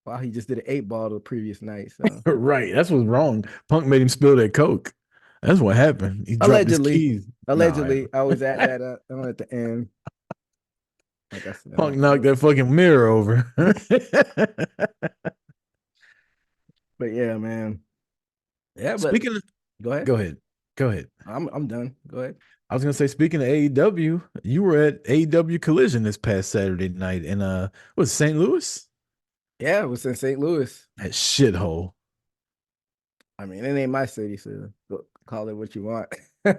Speaker 3: Wow, he just did an 8-ball the previous night. So
Speaker 2: right, that's what's wrong. Punk made him spill that coke. That's what happened. He dropped his keys.
Speaker 3: Allegedly, I was at that on at the end. Like I said,
Speaker 2: Punk knocked that fucking mirror over.
Speaker 3: But yeah, man. Yeah, but
Speaker 2: speaking of,
Speaker 3: go ahead.
Speaker 2: Go ahead.
Speaker 3: I'm done. Go ahead.
Speaker 2: I was gonna say, speaking of AEW, you were at AEW Collision this past Saturday night in was it St. Louis?
Speaker 3: Yeah, it was in St. Louis.
Speaker 2: That shithole.
Speaker 3: I mean, it ain't my city, so Call it what you want.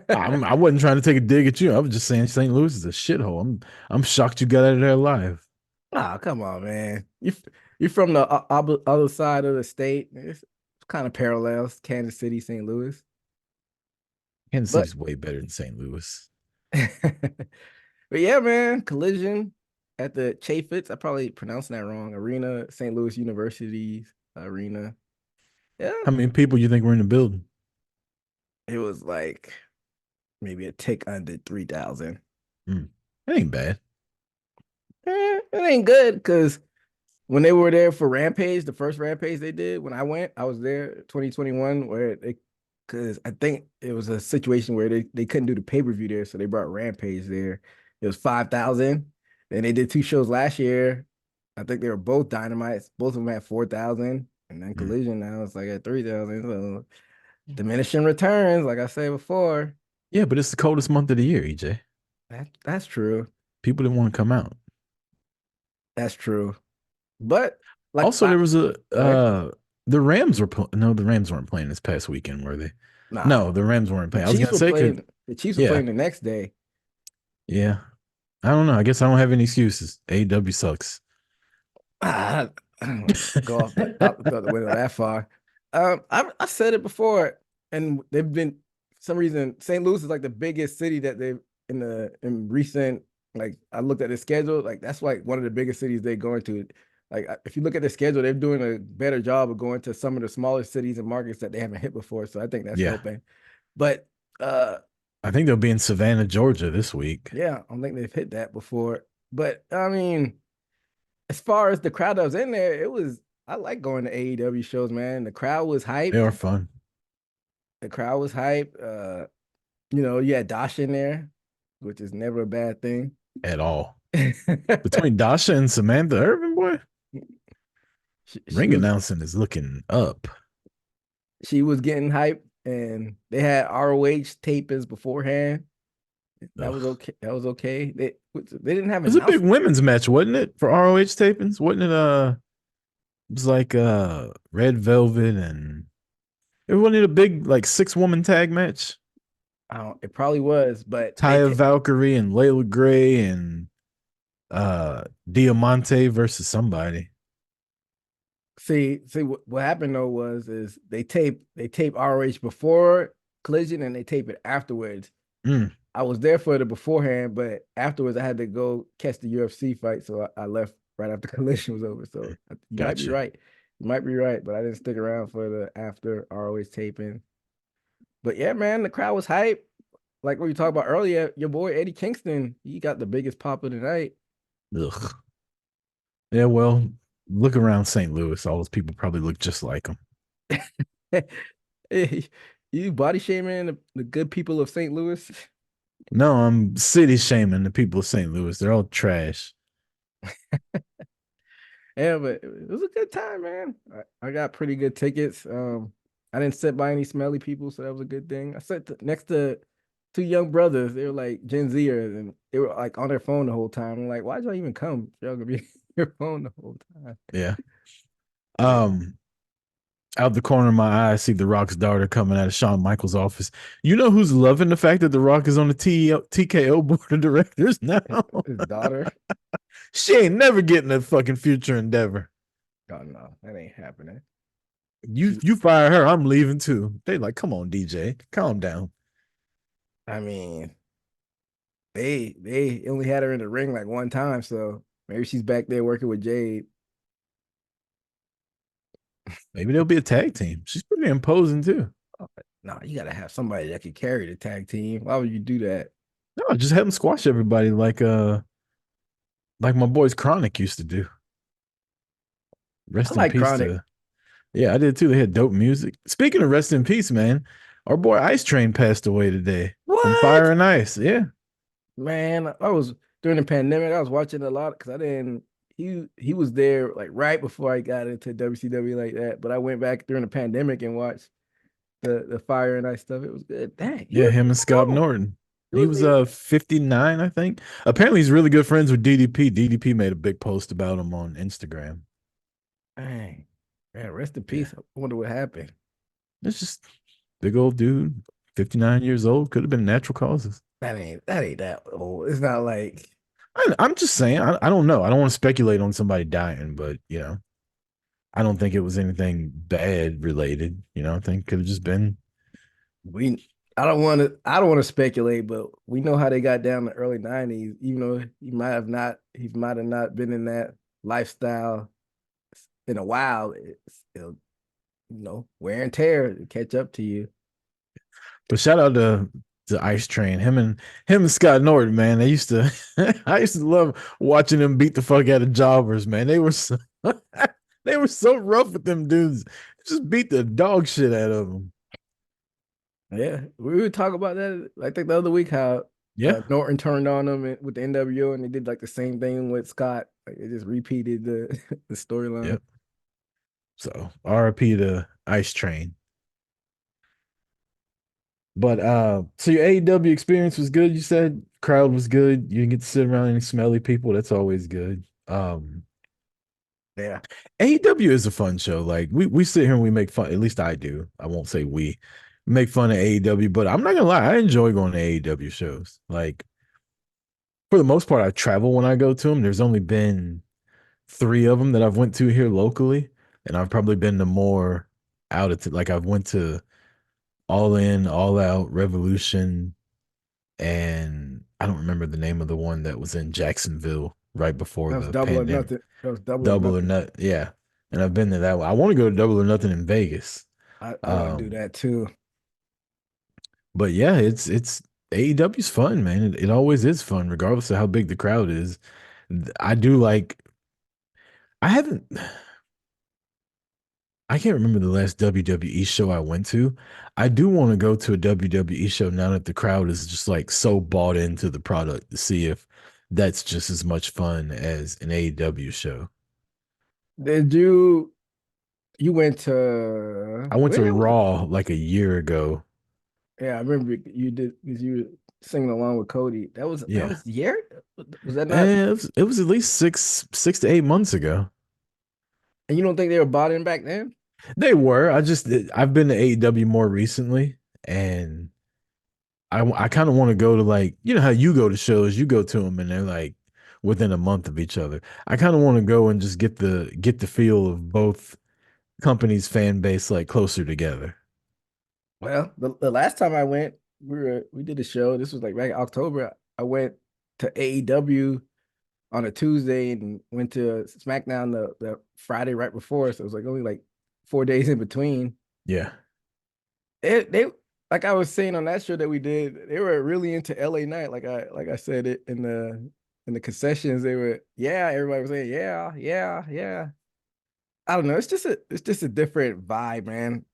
Speaker 2: I wasn't trying to take a dig at you. I was just saying St. Louis is a shithole. I'm shocked you got out of there alive.
Speaker 3: Oh, come on, man. You from the other side of the state. It's kind of parallels, Kansas City, St. Louis.
Speaker 2: Kansas
Speaker 3: But
Speaker 2: City's way better than St. Louis.
Speaker 3: but yeah, man, Collision at the Chaffetz. I probably pronouncing that wrong. Arena, St. Louis University's arena. Yeah,
Speaker 2: How many people you think were in the building?
Speaker 3: it was like maybe a tick under 3,000.
Speaker 2: That ain't bad.
Speaker 3: It ain't good because when they were there for Rampage, the first Rampage they did, when I went, I was there 2021, where they, because I think it was a situation where they couldn't do the pay-per-view there, so they brought Rampage there. It was 5,000. Then they did 2 shows last year. I think they were both Dynamites. Both of them had 4,000. And then Collision now it's like at 3,000. So diminishing returns, like I said before.
Speaker 2: Yeah, but it's the coldest month of the year, EJ.
Speaker 3: That's true.
Speaker 2: People didn't want to come out.
Speaker 3: That's true. But like
Speaker 2: Also, there was a
Speaker 3: right?
Speaker 2: the Rams were no, the Rams weren't playing this past weekend, were they?
Speaker 3: Nah,
Speaker 2: No, the Rams weren't
Speaker 3: the
Speaker 2: playing. I was
Speaker 3: Chiefs
Speaker 2: gonna
Speaker 3: were
Speaker 2: say,
Speaker 3: playing. The Chiefs were
Speaker 2: yeah,
Speaker 3: playing the next day.
Speaker 2: yeah. I don't know. I guess I don't have any excuses. AEW sucks.
Speaker 3: I don't want to go off out the window that far. I said it before, and they've been for some reason St. Louis is like the biggest city that they've in recent. Like I looked at the schedule, like that's like one of the biggest cities they're going to. Like if you look at the schedule, they're doing a better job of going to some of the smaller cities and markets that they haven't hit before. So I think that's
Speaker 2: Yeah,
Speaker 3: helping. But
Speaker 2: I think they'll be in Savannah, Georgia this week.
Speaker 3: yeah, I don't think they've hit that before. But I mean, as far as the crowd that was in there, it was I like going to AEW shows, man. The crowd was
Speaker 2: They
Speaker 3: hyped.
Speaker 2: are fun
Speaker 3: The crowd was hyped. You had Dasha in there, which is never a bad thing.
Speaker 2: at all. Between Dasha and Samantha Irvin, boy,
Speaker 3: she
Speaker 2: ring
Speaker 3: was
Speaker 2: announcing is looking up.
Speaker 3: she was getting hyped, and they had ROH tapings beforehand. That was
Speaker 2: Ugh.
Speaker 3: okay. That was okay. They didn't have
Speaker 2: It was a big
Speaker 3: announcements.
Speaker 2: women's match, wasn't it? For ROH tapings, wasn't it? It was like Red Velvet, and it wasn't a big like 6-woman tag match.
Speaker 3: I don't. It probably was, but
Speaker 2: Taya Valkyrie and Layla Gray and Diamante versus somebody.
Speaker 3: see what happened though is they tape ROH before Collision and they tape it afterwards. I was there for the beforehand, but afterwards I had to go catch the UFC fight, so I left right after Collision was over. So you might be
Speaker 2: Gotcha.
Speaker 3: right. You might be right, but I didn't stick around for the after ROH taping. But yeah, man, the crowd was hype. Like what you talked about earlier, your boy Eddie Kingston, he got the biggest pop of the night.
Speaker 2: Ugh. Yeah, well, look around St. Louis. All those people probably look just like him.
Speaker 3: Hey, you body shaming the good people of St. Louis?
Speaker 2: No, I'm city shaming the people of St. Louis. They're all trash.
Speaker 3: Yeah, but it was a good time, man. I got pretty good tickets. I didn't sit by any smelly people, so that was a good thing. I sat next to 2 young brothers. They were like Gen Zers, and they were like on their phone the whole time. I'm like, why'd y'all even come? Y'all gonna be on your phone the whole time.
Speaker 2: Yeah.
Speaker 3: Yeah.
Speaker 2: Out the corner of my eye, I see The Rock's daughter coming out of Shawn Michaels' office. You know who's loving the fact that The Rock is on the TKO board of directors now?
Speaker 3: His daughter.
Speaker 2: She ain't never getting a fucking future endeavor.
Speaker 3: Oh no, that ain't happening.
Speaker 2: You fire her, I'm leaving too. They like, come on, DJ, calm down.
Speaker 3: I mean, they only had her in the ring like one time, so maybe she's back there working with Jade.
Speaker 2: Maybe they'll be a tag team. She's pretty imposing too.
Speaker 3: No, you gotta have somebody that can carry the tag team. Why would you do that?
Speaker 2: No, just have them squash everybody like my boys Chronic used to do. Rest
Speaker 3: I
Speaker 2: in
Speaker 3: like
Speaker 2: peace
Speaker 3: Chronic.
Speaker 2: to yeah, I did too. They had dope music. Speaking of rest in peace, man, our boy Ice Train passed away today from Fire
Speaker 3: What?
Speaker 2: and Ice. Yeah.
Speaker 3: Man, I was during the pandemic, I was watching a lot because I didn't he was there like right before I got into WCW like that. But I went back during the pandemic and watched the Fire and Ice stuff. It was good. Dang, he
Speaker 2: Yeah,
Speaker 3: was
Speaker 2: him and Scott
Speaker 3: old.
Speaker 2: Norton.
Speaker 3: He
Speaker 2: He
Speaker 3: was
Speaker 2: was
Speaker 3: he,
Speaker 2: 59, I think. Apparently he's really good friends with DDP. DDP made a big post about him on Instagram.
Speaker 3: dang. Man, rest in
Speaker 2: Yeah.
Speaker 3: peace. I wonder what happened.
Speaker 2: It's just big old dude. 59 years old. Could have been natural causes.
Speaker 3: That ain't that old. It's not like
Speaker 2: I'm just saying. I don't know. I don't want to speculate on somebody dying, but I don't think it was anything bad related. I think it could have just been.
Speaker 3: we. I don't want to speculate, but we know how they got down in the early '90s. Even though he might have not been in that lifestyle in a while. It's still, wear and tear to catch up to you.
Speaker 2: But shout out to Ice Train. Him and Scott Norton, man. They used to I used to love watching them beat the fuck out of jobbers, man. They were so they were so rough with them dudes. Just beat the dog shit out of them.
Speaker 3: Yeah, we would talk about that. I think the other week how
Speaker 2: Yeah.
Speaker 3: Norton turned on them with the NWO, and they did like the same thing with Scott. Like, it just repeated the the storyline.
Speaker 2: Yep. So RIP to Ice Train. But so your AEW experience was good, you said? Crowd was good. You didn't get to sit around any smelly people. That's always good.
Speaker 3: Yeah,
Speaker 2: AEW is a fun show. Like we sit here and we make fun, at least I do. I won't say we make fun of AEW, but I'm not gonna lie, I enjoy going to AEW shows. Like for the most part, I travel when I go to them. There's only been 3 of them that I've went to here locally, and I've probably been to more out of like I've went to All In, All Out, Revolution, and I don't remember the name of the one that was in Jacksonville right before
Speaker 3: that was
Speaker 2: the
Speaker 3: double or
Speaker 2: pandemic.
Speaker 3: nothing. That was double or
Speaker 2: Double or
Speaker 3: nothing.
Speaker 2: Nut, yeah. And I've been to that one. I want to go to Double or Nothing in Vegas.
Speaker 3: I want to do
Speaker 2: Um,
Speaker 3: that too.
Speaker 2: but yeah, it's AEW's fun, man. It always is fun, regardless of how big the crowd is. I do like. I haven't. I can't remember the last WWE show I went to. I do want to go to a WWE show now that the crowd is just like so bought into the product to see if that's just as much fun as an AEW show.
Speaker 3: Did you went to
Speaker 2: I went to
Speaker 3: where was it?
Speaker 2: Raw like a year ago.
Speaker 3: Yeah, I remember you did because you were singing along with Cody. That
Speaker 2: Yeah.
Speaker 3: was the year. Was that not?
Speaker 2: And it was at least 6 to 8 months ago.
Speaker 3: And you don't think they were bought in back then?
Speaker 2: They were. I've been to AEW more recently, and I kind of want to go to, like, how you go to shows, you go to them and they're like within a month of each other. I kind of want to go and just get the feel of both companies' fan base like closer together.
Speaker 3: Well, the last time I went, we did a show. This was like back in October. I went to AEW on a Tuesday and went to SmackDown the Friday right before. So it was like only like 4 days in between.
Speaker 2: Yeah.
Speaker 3: They like I was saying on that show that we did, they were really into LA Night. Like I said it in the concessions. They were, yeah, everybody was saying, yeah, yeah, yeah. I don't know. It's just a different vibe, man.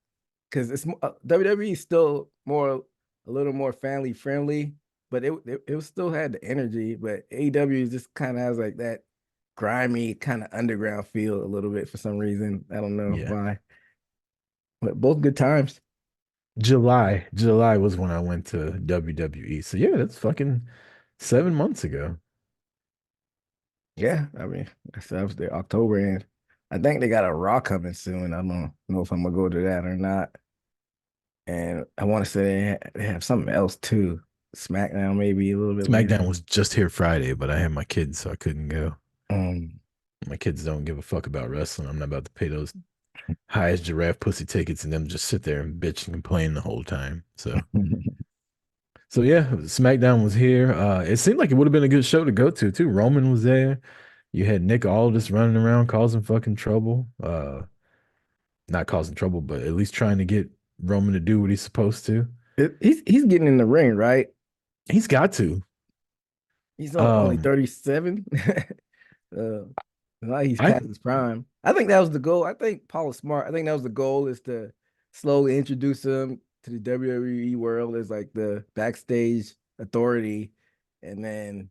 Speaker 3: Because WWE is still a little more family friendly, but it still had the energy. But AEW just kind of has like that grimy kind of underground feel a little bit for some reason. I don't know
Speaker 2: Yeah.
Speaker 3: why, but both good times.
Speaker 2: July was when I went to WWE. So yeah, that's fucking 7 months ago.
Speaker 3: Yeah, I mean, that was the October, and I think they got a Raw coming soon. I don't know if I'm gonna go to that or not. And I want to say they have something else too. SmackDown maybe a little bit later.
Speaker 2: SmackDown was just here Friday, but I had my kids, so I couldn't go.
Speaker 3: Um,
Speaker 2: My kids don't give a fuck about wrestling. I'm not about to pay those high as giraffe pussy tickets and them just sit there and bitch and complain the whole time. So yeah, SmackDown was here. It seemed like it would have been a good show to go to too. Roman was there. You had Nick Aldis running around causing fucking trouble. Not causing trouble, but at least trying to get Roman to do what he's supposed to.
Speaker 3: he's getting in the ring, right?
Speaker 2: He's got to.
Speaker 3: He's only
Speaker 2: Um,
Speaker 3: 37. uh, like he's
Speaker 2: I
Speaker 3: past his prime. I think that was the goal. I think Paul is smart. I think that was the goal is to slowly introduce him to the WWE world as like the backstage authority, and then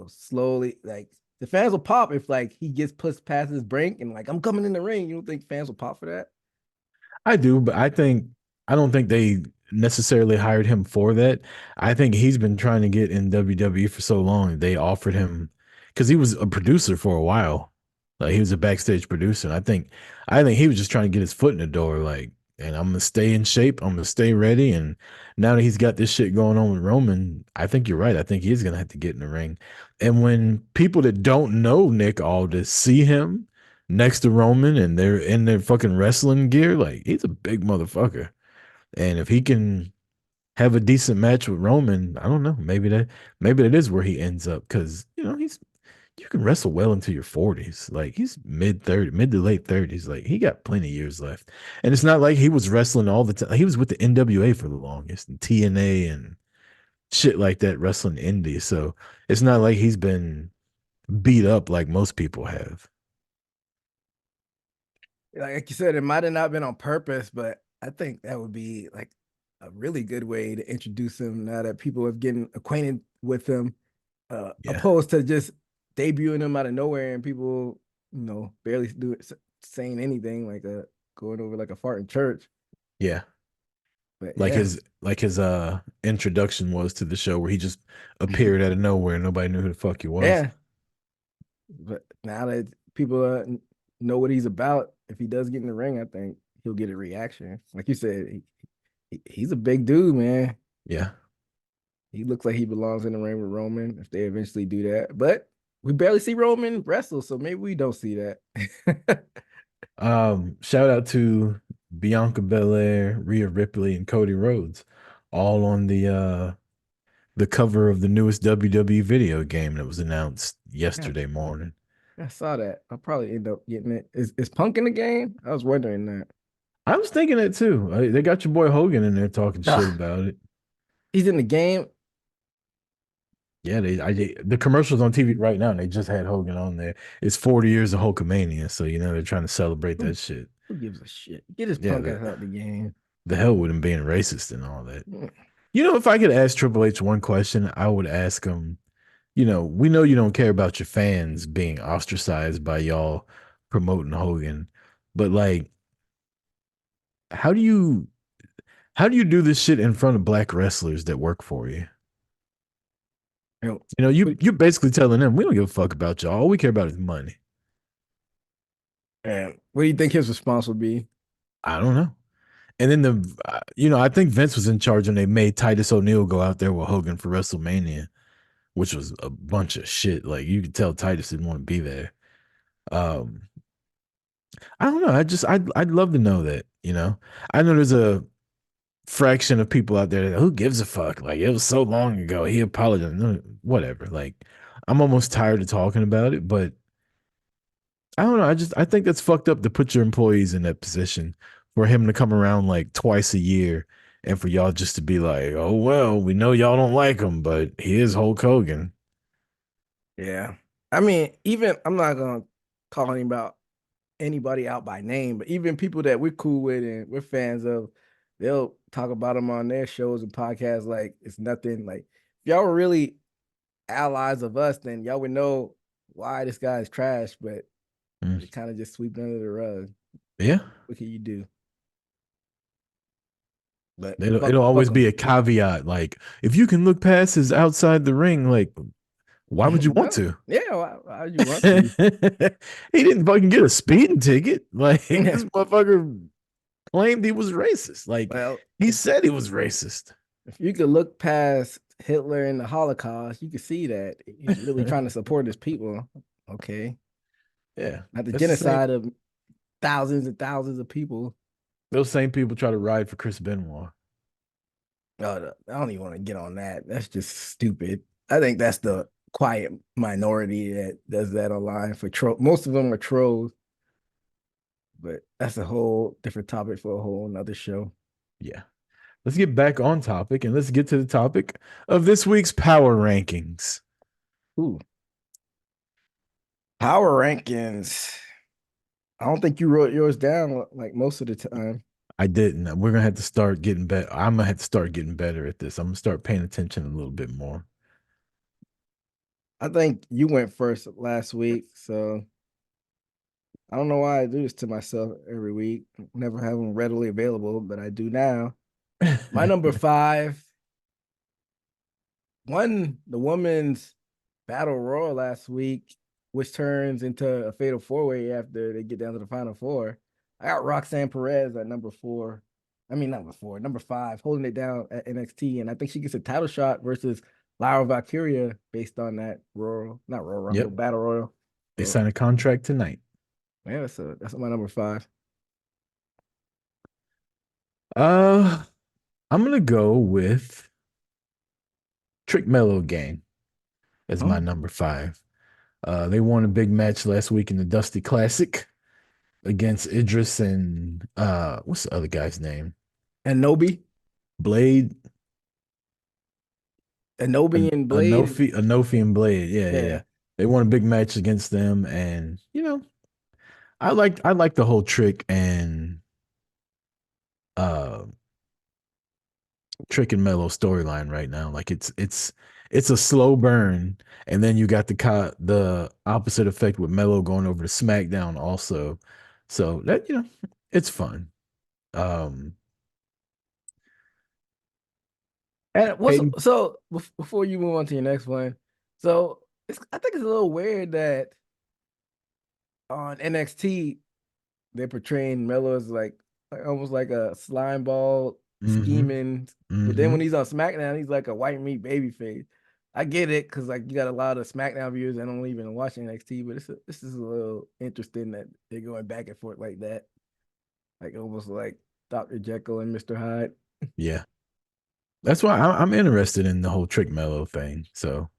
Speaker 3: slowly like the fans will pop if like he gets pushed past his brink and like I'm coming in the ring. You don't think fans will pop for that?
Speaker 2: I do, but I don't think they necessarily hired him for that. I think he's been trying to get in WWE for so long. They offered him because he was a producer for a while. Like he was a backstage producer. And I think he was just trying to get his foot in the door. Like and I'm gonna stay in shape. I'm gonna stay ready. And now that he's got this shit going on with Roman, I think you're right. I think he's gonna have to get in the ring. And when people that don't know Nick Aldis see him next to Roman and they're in their fucking wrestling gear, like he's a big motherfucker. And if he can have a decent match with Roman, I don't know. Maybe that is where he ends up because he's you can wrestle well into your 40s. Like he's mid to late 30s. Like he got plenty of years left. And it's not like he was wrestling all the time. He was with the NWA for the longest and TNA and shit like that, wrestling indie. So it's not like he's been beat up like most people have.
Speaker 3: Like you said, it might have not been on purpose, but I think that would be like a really good way to introduce him now that people have getting acquainted with him,
Speaker 2: Yeah.
Speaker 3: opposed to just debuting him out of nowhere and people, barely saying anything, like going over like a fart in church.
Speaker 2: Yeah.
Speaker 3: But
Speaker 2: Like
Speaker 3: yeah,
Speaker 2: his introduction was to the show where he just appeared out of nowhere and nobody knew who the fuck he was.
Speaker 3: yeah. But now that people know what he's about, if he does get in the ring, I think he'll get a reaction. Like you said, he's a big dude, man.
Speaker 2: Yeah.
Speaker 3: He looks like he belongs in the ring with Roman if they eventually do that. But we barely see Roman wrestle, so maybe we don't see that.
Speaker 2: Shout out to Bianca Belair, Rhea Ripley, and Cody Rhodes, all on the cover of the newest WWE video game that was announced
Speaker 3: Yeah,
Speaker 2: yesterday morning.
Speaker 3: I saw that. I'll probably end up getting it. Is Punk in the game? I was wondering that.
Speaker 2: I was thinking it too. They got your boy Hogan in there talking shit
Speaker 3: Ugh,
Speaker 2: about it.
Speaker 3: he's in the game.
Speaker 2: Yeah, the commercials on TV right now, and they just had Hogan on there. It's 40 years of Hulkamania, so they're trying to celebrate
Speaker 3: Who,
Speaker 2: that shit.
Speaker 3: who gives a shit? Get his
Speaker 2: Yeah,
Speaker 3: punk ass out the game.
Speaker 2: the hell with him being racist and all that.
Speaker 3: Mm.
Speaker 2: If I could ask Triple H one question, I would ask him, we know you don't care about your fans being ostracized by y'all promoting Hogan, but like, how do you do this shit in front of black wrestlers that work for you?
Speaker 3: You know,
Speaker 2: You're basically telling them we don't give a fuck about y'all. All we care about is money.
Speaker 3: and what do you think his response would be?
Speaker 2: I don't know. And then I think Vince was in charge and they made Titus O'Neil go out there with Hogan for WrestleMania, which was a bunch of shit. Like you could tell Titus didn't want to be there. Um, I don't know. I'd love to know that. I know there's a fraction of people out there that who gives a fuck. Like it was so long ago. He apologized. No, whatever. Like I'm almost tired of talking about it, but I don't know. I think that's fucked up to put your employees in that position for him to come around like twice a year and for y'all just to be like, oh well, we know y'all don't like him, but he is Hulk Hogan.
Speaker 3: Yeah. I mean, even I'm not gonna call anybody out by name, but even people that we're cool with and we're fans of, they'll talk about him on their shows and podcasts like it's nothing. Like if y'all were really allies of us, then y'all would know why this guy is trash, but
Speaker 2: Mm.
Speaker 3: they kind of just sweep it under the rug.
Speaker 2: Yeah.
Speaker 3: What can you do? But
Speaker 2: It'll always
Speaker 3: fuck
Speaker 2: be
Speaker 3: him.
Speaker 2: a caveat. Like, if you can look past his outside the ring, like, why would you want
Speaker 3: No,
Speaker 2: to?
Speaker 3: yeah, why would you want
Speaker 2: He
Speaker 3: to?
Speaker 2: didn't fucking get a speeding ticket. Like,
Speaker 3: Yeah.
Speaker 2: this motherfucker claimed he was racist. Like,
Speaker 3: Well,
Speaker 2: he said he was racist.
Speaker 3: if you could look past Hitler and the Holocaust, you could see that he's really trying to support his people. Okay.
Speaker 2: Yeah.
Speaker 3: Not the
Speaker 2: That's the same.
Speaker 3: genocide of thousands and thousands of people.
Speaker 2: Those same people try to ride for Chris Benoit.
Speaker 3: Oh, I don't even want to get on that. That's just stupid. I think that's the quiet minority that does that online for troll. Most of them are trolls, but that's a whole different topic for a whole another show.
Speaker 2: Yeah. Let's get back on topic and let's get to the topic of this week's power rankings.
Speaker 3: Ooh. Power rankings. I don't think you wrote yours down like most of the time.
Speaker 2: I didn't. We're gonna have to start getting better. I'm gonna have to start getting better at this. I'm gonna start paying attention a little bit more.
Speaker 3: I think you went first last week, so I don't know why I do this to myself every week. Never have them readily available, but I do now. My number 5 won the women's battle royal last week, which turns into a fatal 4-way after they get down to the final 4. I got Roxanne Perez at number 4. I mean, number 4, number 5, holding it down at NXT, and I think she gets a title shot versus Lyra Valkyria based on that Royal, not Royal Rumble,
Speaker 2: Yep.
Speaker 3: Battle Royal.
Speaker 2: They
Speaker 3: So
Speaker 2: signed a contract tonight.
Speaker 3: yeah, that's my number 5.
Speaker 2: Uh, I'm gonna go with Trick Mellow Gang as my
Speaker 3: Oh,
Speaker 2: number 5. They won a big match last week in the Dusty Classic against Idris and what's the other guy's name?
Speaker 3: and Nobi,
Speaker 2: Blade,
Speaker 3: and Blade.
Speaker 2: Anofi and Blade. Yeah, yeah,
Speaker 3: Yeah,
Speaker 2: yeah. They won a big match against them, and I like the whole Trick and uh Trick and Mellow storyline right now. Like it's a slow burn, and then you got the opposite effect with Mellow going over to SmackDown also. So that it's fun. Um,
Speaker 3: and what's
Speaker 2: Peyton,
Speaker 3: so before you move on to your next one, so I think it's a little weird that on NXT they're portraying Melo as like almost like a slime ball
Speaker 2: mm-hmm,
Speaker 3: scheming, but then
Speaker 2: mm-hmm,
Speaker 3: when he's on SmackDown, he's like a white meat baby face. I get it because like you got a lot of SmackDown viewers that don't even watch NXT, but this is a little interesting that they're going back and forth like that, like almost like Dr. Jekyll and Mr. Hyde.
Speaker 2: yeah. That's why I'm interested in the whole Trick Mellow thing. So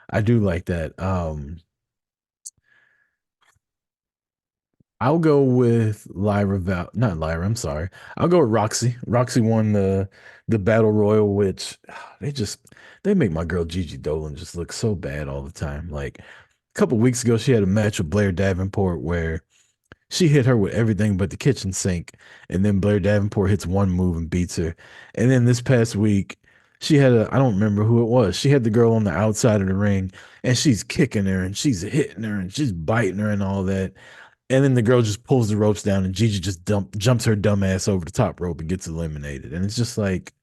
Speaker 2: I do like that. I'll go with not Lyra, I'm sorry. I'll go with Roxy. Roxy won the Battle Royal, which they just they make my girl Gigi Dolan just look so bad all the time. Like a couple weeks ago, she had a match with Blair Davenport where she hit her with everything but the kitchen sink, and then Blair Davenport hits one move and beats her. And then this past week, she had I don't remember who it was. She had the girl on the outside of the ring, and she's kicking her and she's hitting her and she's biting her and all that. And then the girl just pulls the ropes down, and Gigi just jumps her dumb ass over the top rope and gets eliminated. And it's just like,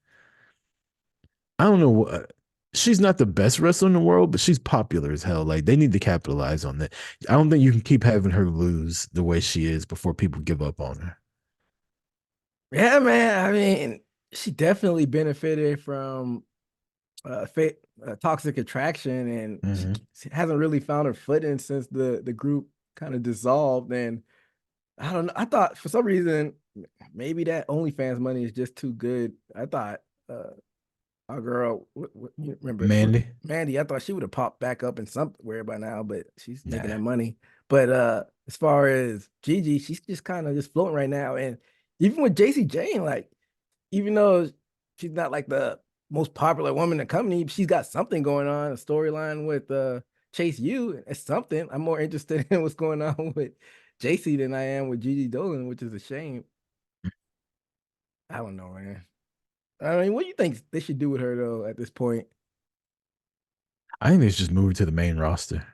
Speaker 2: I don't know what. She's not the best wrestler in the world, but she's popular as hell. Like they need to capitalize on that. I don't think you can keep having her lose the way she is before people give up on her.
Speaker 3: Yeah, man. I mean, she definitely benefited from toxic attraction, and
Speaker 2: Hmm.
Speaker 3: she hasn't really found her footing since the group kind of dissolved. And I don't know. I thought for some reason maybe that OnlyFans money is just too good. I thought our girl, you remember
Speaker 2: Mandy,
Speaker 3: Mandy? I thought she would have popped back up in somewhere by now, but she's making
Speaker 2: nah.
Speaker 3: that money. But as far as Gigi, she's just kind of just floating right now. And even with JC Jane, like even though she's not like the most popular woman in the company, she's got something going on, a storyline with Chase U. It's something. I'm more interested in what's going on with JC than I am with Gigi Dolan, which is a shame. I don't know, man. I mean, what do you think they should do with her though at this point?
Speaker 2: I think they should just move her to the main roster.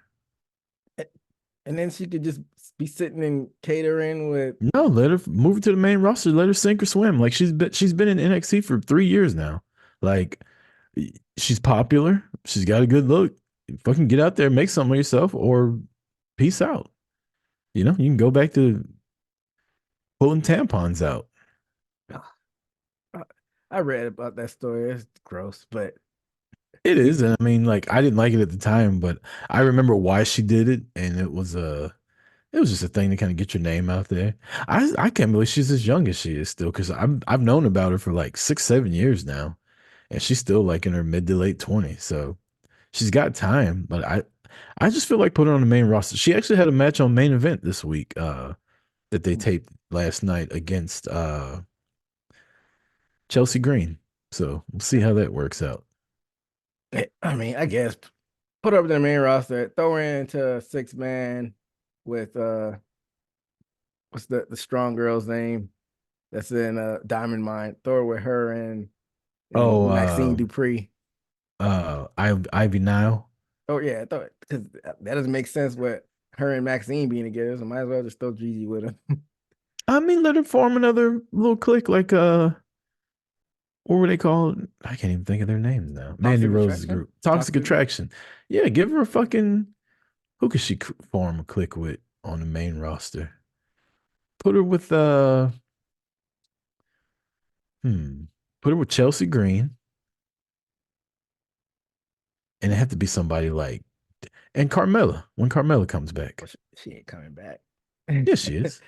Speaker 3: And then she could just be sitting in catering with.
Speaker 2: No, let her move her to the main roster. Let her sink or swim. Like she's been in NXT for 3 years now. Like she's popular. She's got a good look. Fucking get out there, make something of yourself, or peace out. You can go back to pulling tampons out.
Speaker 3: uh, I read about that story. It's gross, but
Speaker 2: It is, and I mean, like I didn't like it at the time, but I remember why she did it, and it was just a thing to kind of get your name out there. I can't believe she's as young as she is still, because I've known about her for like 6 7 years now, and she's still like in her mid to late 20s. So she's got time, but I just feel like putting her on the main roster. She actually had a match on main event this week, that they taped last night against Chelsea Green. So we'll see how that works out.
Speaker 3: I mean, I guess put her up in the main roster, throw her into a 6 man with what's the strong girl's name that's in Diamond Mine. Throw her with her and
Speaker 2: Oh,
Speaker 3: Maxine Dupree.
Speaker 2: Ivy Nile.
Speaker 3: Oh yeah, I thought because that doesn't make sense with her and Maxine being together. So might as well just throw Gigi with her.
Speaker 2: I mean, let her form another little clique, like what were they called? I can't even think of their names now. Mandy
Speaker 3: Toxic
Speaker 2: Rose's
Speaker 3: attraction.
Speaker 2: group, Toxic
Speaker 3: Toxic.
Speaker 2: Attraction. Yeah, give her a fucking. Who could she form a clique with on the main roster? Put her with Put her with Chelsea Green, and it have to be somebody like and Carmella when Carmella comes back.
Speaker 3: Well, she ain't coming back.
Speaker 2: Yes, she is.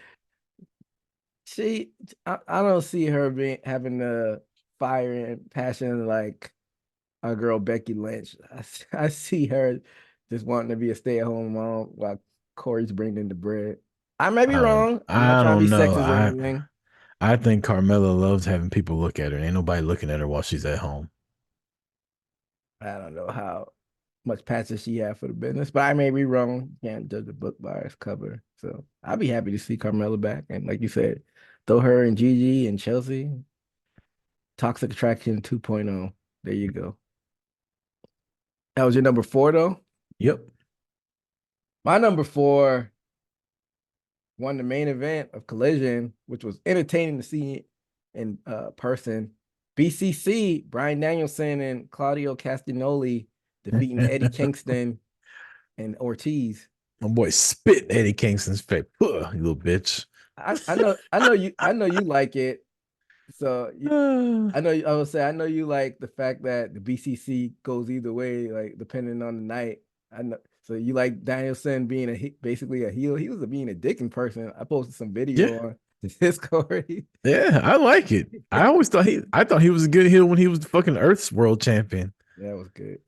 Speaker 3: She, I don't see her being having the fire and passion like our girl Becky Lynch. I see her just wanting to be a stay-at-home mom while Corey's bringing the bread. I may be wrong. I'm not
Speaker 2: I
Speaker 3: trying to be
Speaker 2: don't know.
Speaker 3: sexist or anything.
Speaker 2: I think Carmella loves having people look at her. Ain't nobody looking at her while she's at home.
Speaker 3: I don't know how much passion she had for the business, but I may be wrong. Can't judge a book by its cover. So I'll be happy to see Carmella back. And like you said, throw her and Gigi and Chelsea, Toxic Attraction 2.0. There you go. That was your number four, though.
Speaker 2: Yep.
Speaker 3: My number four won the main event of Collision, which was entertaining to see in person. BCC, Bryan Danielson and Claudio Castagnoli defeating Eddie Kingston and Ortiz.
Speaker 2: My boy spit in Eddie Kingston's face. You little bitch.
Speaker 3: I know you like it. So I would say I know you like the fact that the BCC goes either way, like depending on the night. I know. So you like Danielson being basically a heel. He was being a dick in person. I posted some video
Speaker 2: Yeah.
Speaker 3: on Discord.
Speaker 2: Yeah, I like it. I thought he was a good heel when he was the fucking Earth's world champion.
Speaker 3: That was good.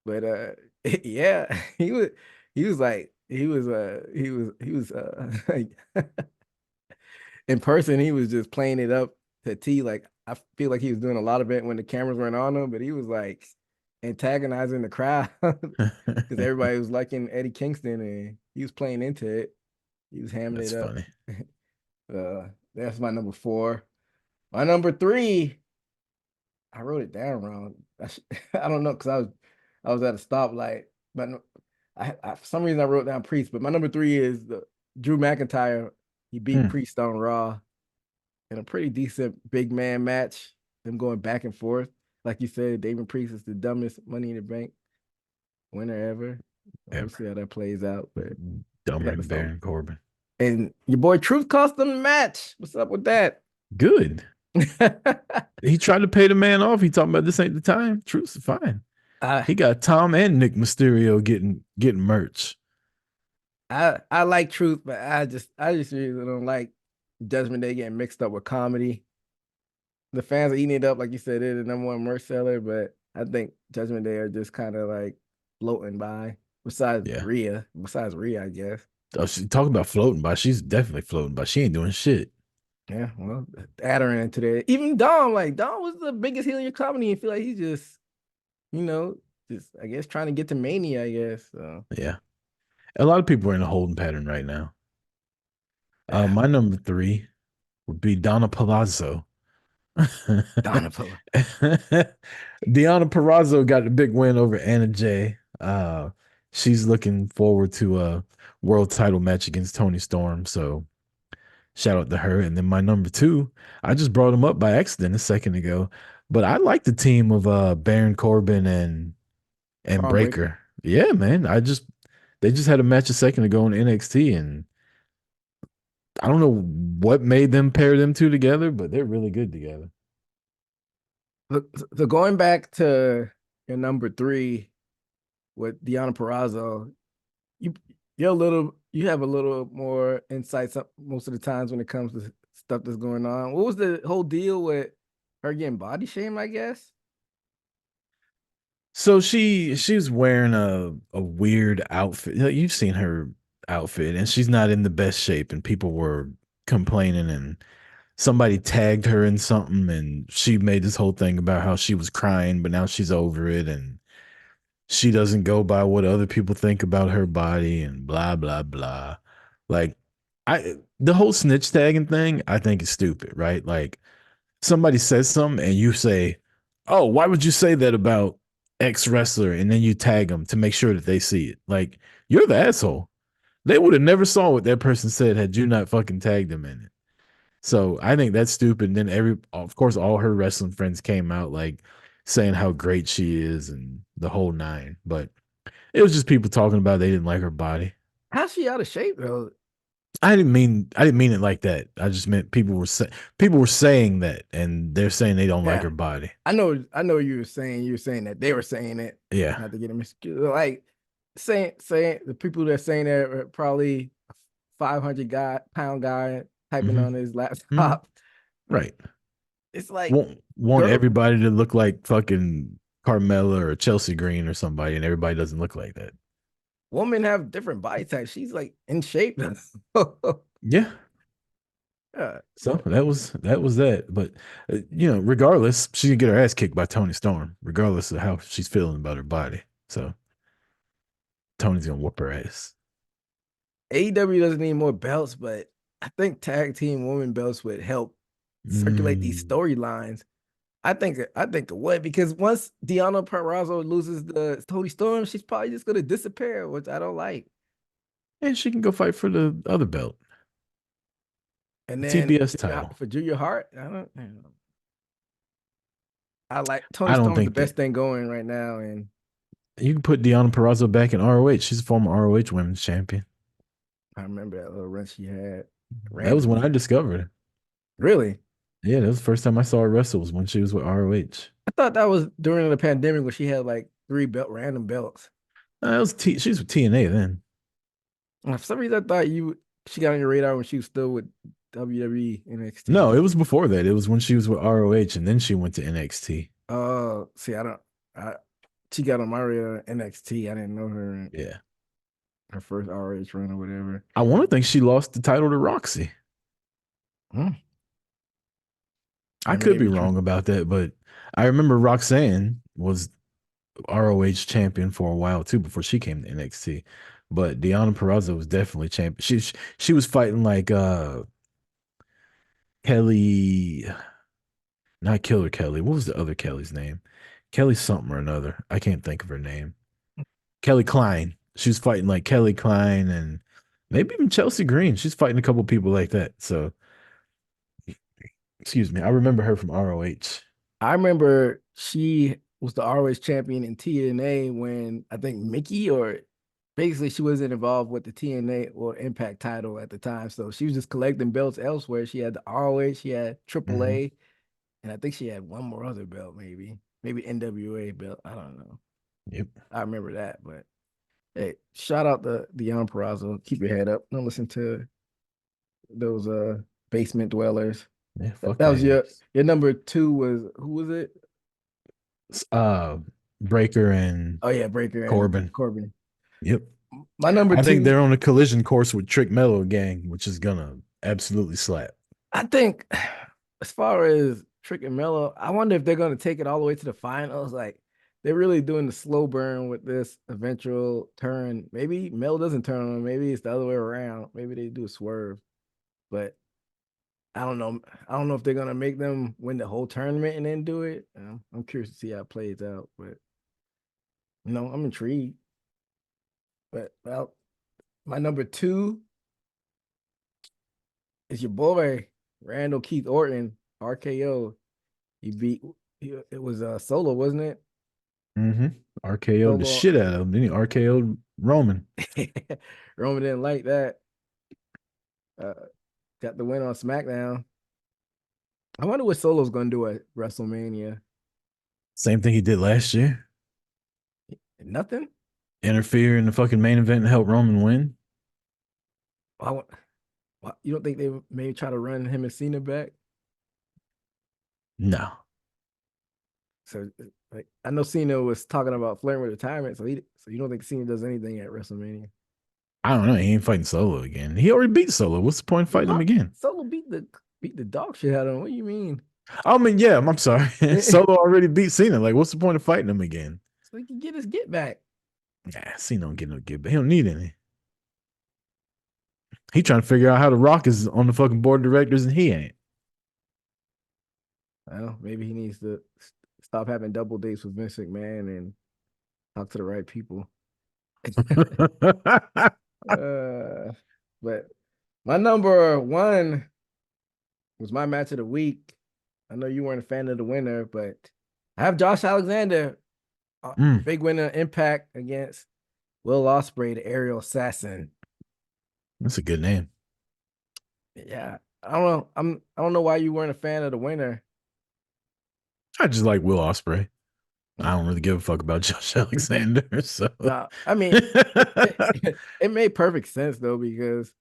Speaker 3: But yeah, he was like like in person, he was just playing it up to T. Like I feel like he was doing a lot of it when the cameras weren't on him, but he was like antagonizing the crowd because everybody was liking Eddie Kingston and he was playing into it. He was hamming
Speaker 2: That's
Speaker 3: it up.
Speaker 2: funny.
Speaker 3: That's my number four. My number three, I wrote it down wrong. I don't know because I was at a stoplight, but for some reason I wrote down Priest. But my number three is the Drew McIntyre. He beat Priest on Raw in a pretty decent big man match. Them going back and forth. Like you said, David Priest is the dumbest Money in the Bank winner ever. We'll see how that plays out. But
Speaker 2: Dumber than Baron Corbin.
Speaker 3: And your boy Truth cost them the match. What's up with that?
Speaker 2: Good. He tried to pay the man off. He talking about this ain't the time. Truth's fine. He got Tom and Nick Mysterio getting merch.
Speaker 3: I like Truth, but I just really don't like Judgment Day getting mixed up with comedy. The fans are eating it up, like you said, they're the number one merch seller, but I think Judgment Day are just kind of like floating by. Besides Rhea, I guess.
Speaker 2: Oh, she talking about floating by. She's definitely floating by. She ain't doing shit.
Speaker 3: Yeah, well, add her into that. Even Dom, like Dom was the biggest heel in your company. And feel like he's just, just I guess trying to get to Mania. I guess. So.
Speaker 2: Yeah, a lot of people are in a holding pattern right now. My number three would be Donna Palazzo.
Speaker 3: Deonna
Speaker 2: Purrazzo got the big win over Anna Jay. She's looking forward to a world title match against Toni Storm. So shout out to her. And then my number two, I just brought him up by accident a second ago, but I like the team of Baron Corbin and Breaker. Yeah, man. They just had a match a second ago in NXT, and I don't know what made them pair them two together, but they're really good together.
Speaker 3: So going back to your number three with Deonna Purrazzo, you have a little more insights most of the times when it comes to stuff that's going on. What was the whole deal with her getting body shamed, I guess?
Speaker 2: So she's wearing a weird outfit. You've seen her outfit, and she's not in the best shape, and people were complaining, and somebody tagged her in something, and she made this whole thing about how she was crying, but now she's over it, and she doesn't go by what other people think about her body, and blah blah blah. Like the whole snitch tagging thing, I think is stupid, right? Like somebody says something, and you say, "Oh, why would you say that about X wrestler?" And then you tag them to make sure that they see it. Like you're the asshole. They would have never saw what that person said had you not fucking tagged them in it. So I think that's stupid. And then of course, all her wrestling friends came out like saying how great she is and the whole nine. But it was just people talking about they didn't like her body.
Speaker 3: How's she out of shape though?
Speaker 2: I didn't mean it like that. I just meant people were saying that, and they're saying they don't like
Speaker 3: Yeah,
Speaker 2: her body.
Speaker 3: I know you were saying that they were saying it,
Speaker 2: Yeah.
Speaker 3: not to get them like saying the people that are saying that are probably 500-pound guy typing
Speaker 2: Hmm.
Speaker 3: on his
Speaker 2: Hmm.
Speaker 3: laptop. Like
Speaker 2: Right.
Speaker 3: it's like
Speaker 2: Want
Speaker 3: girl,
Speaker 2: everybody to look like fucking Carmella or Chelsea Green or somebody, and everybody doesn't look like that.
Speaker 3: women have different body types. She's like in shape.
Speaker 2: Yeah.
Speaker 3: Yeah.
Speaker 2: So that was that. But regardless, she can get her ass kicked by Tony Storm, regardless of how she's feeling about her body. So Tony's gonna whoop her ass.
Speaker 3: AEW doesn't need more belts, but I think tag team women belts would help circulate these
Speaker 2: Mm.
Speaker 3: storylines. I think it would because once Deanna Purrazzo loses the Tony Storm, she's probably just gonna disappear, which I don't like.
Speaker 2: And she can go fight for the other belt,
Speaker 3: And
Speaker 2: the
Speaker 3: then
Speaker 2: TBS title.
Speaker 3: For Julia Hart, I like Tony
Speaker 2: I don't
Speaker 3: Storm's the
Speaker 2: think
Speaker 3: best
Speaker 2: that
Speaker 3: thing going right now, and
Speaker 2: you can put Deanna Purrazzo back in ROH. She's a former ROH Women's Champion.
Speaker 3: I remember that little run she had
Speaker 2: That was when
Speaker 3: randomly.
Speaker 2: I discovered her.
Speaker 3: Really,
Speaker 2: Yeah, that was the first time I saw her wrestle was when she was with ROH.
Speaker 3: I thought that was during the pandemic when she had like three random belts.
Speaker 2: That was she was with TNA then.
Speaker 3: And for some reason, I thought she got on your radar when she was still with WWE
Speaker 2: No,
Speaker 3: NXT.
Speaker 2: it was before that. It was when she was with ROH and then she went to NXT.
Speaker 3: Oh, see, I don't. I She got on my radar NXT. I didn't know her in
Speaker 2: Yeah.
Speaker 3: her first RH run or whatever.
Speaker 2: I want to think she lost the title to Roxy.
Speaker 3: Hmm.
Speaker 2: I
Speaker 3: That
Speaker 2: could
Speaker 3: may
Speaker 2: be
Speaker 3: be true.
Speaker 2: wrong about that, but I remember Roxanne was ROH champion for a while too before she came to NXT. But Deanna Purrazzo was definitely champion. She was fighting like Kelly, not Killer Kelly. What was the other Kelly's name? Kelly something or another. I can't think of her name. Kelly Klein. She was fighting like Kelly Klein and maybe even Chelsea Green. She's fighting a couple people like that. So excuse me. I remember her from ROH.
Speaker 3: I remember she was the ROH champion in TNA when I think Mickey or basically she wasn't involved with the TNA or Impact title at the time. So she was just collecting belts elsewhere. She had the ROH, she had
Speaker 2: Hmm.
Speaker 3: AAA, and I think she had one more other belt, maybe NWA belt. I don't know.
Speaker 2: Yep.
Speaker 3: I remember that, but hey, shout out to Deon Purrazzo. Keep your head up. Don't listen to those basement dwellers.
Speaker 2: Yeah,
Speaker 3: That,
Speaker 2: fuck
Speaker 3: that
Speaker 2: that
Speaker 3: was
Speaker 2: ass.
Speaker 3: your number two was who was it?
Speaker 2: Uh Breaker and
Speaker 3: Oh yeah, Breaker and
Speaker 2: Corbin.
Speaker 3: Corbin.
Speaker 2: Yep.
Speaker 3: My number
Speaker 2: I think
Speaker 3: two,
Speaker 2: they're on a collision course with Trick Mellow Gang, which is gonna absolutely slap.
Speaker 3: I think as far as Trick and Mello, I wonder if they're gonna take it all the way to the finals. Like they're really doing the slow burn with this eventual turn. Maybe Mel doesn't turn on them. Maybe it's the other way around. Maybe they do a swerve. But I don't know. I don't know if they're gonna make them win the whole tournament and then do it. I'm curious to see how it plays out. But I'm intrigued. But well, my number two is your boy Randall Keith Orton, RKO. He beat. It was Solo, wasn't it?
Speaker 2: Mm-hmm. RKO'd the
Speaker 3: Solo.
Speaker 2: shit out of him. Then he RKO'd Roman.
Speaker 3: Roman didn't like that. Uh, got the win on SmackDown. I wonder what Solo's gonna do at WrestleMania.
Speaker 2: Same thing he did last year.
Speaker 3: Nothing.
Speaker 2: Interfere in the fucking main event and help Roman win.
Speaker 3: Why, you don't think they may try to run him and Cena back?
Speaker 2: No.
Speaker 3: So, like, I know Cena was talking about flirting with retirement. So you don't think Cena does anything at WrestleMania?
Speaker 2: I don't know. He ain't fighting Solo again. He already beat Solo. What's the point of fighting him again?
Speaker 3: Solo beat the dog shit out of him. What do you mean?
Speaker 2: I mean, yeah, I'm sorry.
Speaker 3: So
Speaker 2: Solo already beat Cena. Like, what's the point of fighting him again?
Speaker 3: he can get his get back.
Speaker 2: Nah, Cena don't get no give, but he don't need any. He trying to figure out how The Rock is on the fucking board of directors and he ain't.
Speaker 3: Well, maybe he needs to stop having double dates with Vince McMahon and talk to the right people. Uh, but my number one was my match of the week. I know you weren't a fan of the winner, but I have Josh Alexander,
Speaker 2: Mm,
Speaker 3: big winner Impact against Will Ospreay, the aerial assassin.
Speaker 2: that's a good name.
Speaker 3: Yeah, I don't know. I don't know why you weren't a fan of the winner.
Speaker 2: I just like Will Ospreay. I don't really give a fuck about Josh Alexander. So
Speaker 3: No, I mean it made perfect sense though because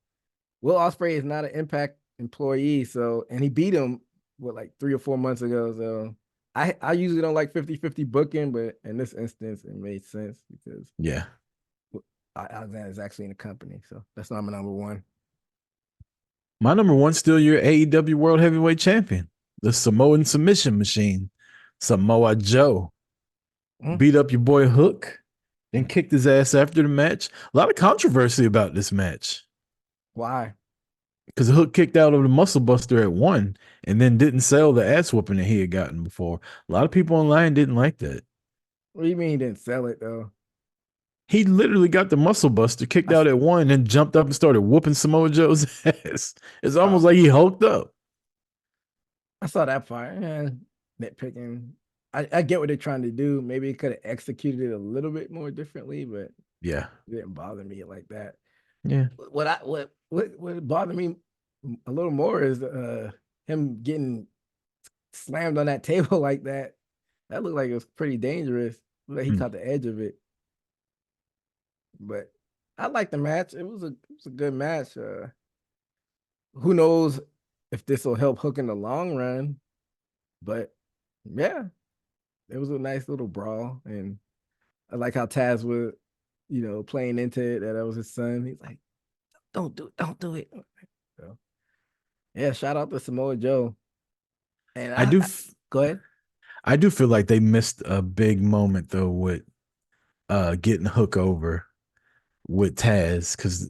Speaker 3: Will Ospreay is not an Impact employee, so and he beat him what like 3 or 4 months ago. So I usually don't like 50-50 booking, but in this instance it made sense because
Speaker 2: yeah.
Speaker 3: Alexander is actually in the company. So that's not my number one.
Speaker 2: My number one still your AEW World Heavyweight Champion, the Samoan submission machine, Samoa Joe.
Speaker 3: Mm,
Speaker 2: Beat up your boy Hook and
Speaker 3: mm.
Speaker 2: kicked his ass after the match. A lot of controversy about this match
Speaker 3: Why?
Speaker 2: because Hook kicked out of the Muscle Buster at 1 and then didn't sell the ass whooping that he had gotten before. A lot of people online didn't like that.
Speaker 3: What do you mean he didn't sell it though?
Speaker 2: He literally got the Muscle Buster kicked out at 1 and then jumped up and started whooping Samoa Joe's ass. It's almost like he hulked up.
Speaker 3: I saw that part. Yeah, nitpicking. I get what they're trying to do. Maybe it could have executed it a little bit more differently, but
Speaker 2: Yeah.
Speaker 3: it didn't bother me like that.
Speaker 2: Yeah.
Speaker 3: What bothered me a little more is him getting slammed on that table like that. That looked like it was pretty dangerous. Looked like he
Speaker 2: Hmm.
Speaker 3: caught the edge of it. But I liked the match. It was a good match. Who knows if this will help Hook in the long run? But yeah, it was a nice little brawl, and I like how Taz was, playing into it that was his son. He's like, don't do it." So, yeah, shout out to Samoa Joe. And
Speaker 2: I do
Speaker 3: go ahead.
Speaker 2: I do feel like they missed a big moment though with getting Hook over with Taz because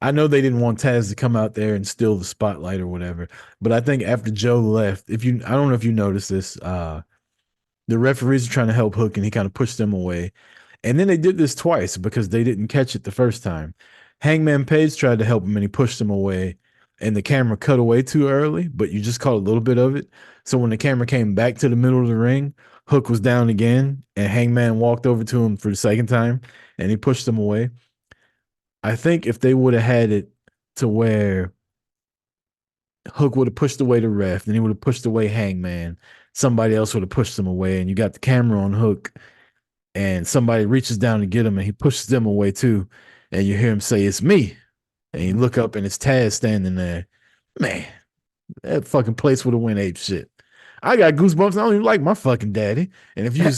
Speaker 2: I know they didn't want Taz to come out there and steal the spotlight or whatever. But I think after Joe left, I don't know if you noticed this, the referees are trying to help Hook and he kind of pushed them away. And then they did this twice because they didn't catch it the first time. Hangman Page tried to help him and he pushed him away. And the camera cut away too early, but you just caught a little bit of it. So when the camera came back to the middle of the ring, Hook was down again, and Hangman walked over to him for the second time and he pushed him away. I think if they would have had it to where Hook would have pushed away the ref, then he would have pushed away Hangman, somebody else would have pushed him away, and you got the camera on Hook, and somebody reaches down to get him, and he pushes them away too, and you hear him say, "It's me," and you look up, and it's Taz standing there. Man, that fucking place would have went ape shit. I got goosebumps. I don't even like my fucking daddy. And if you've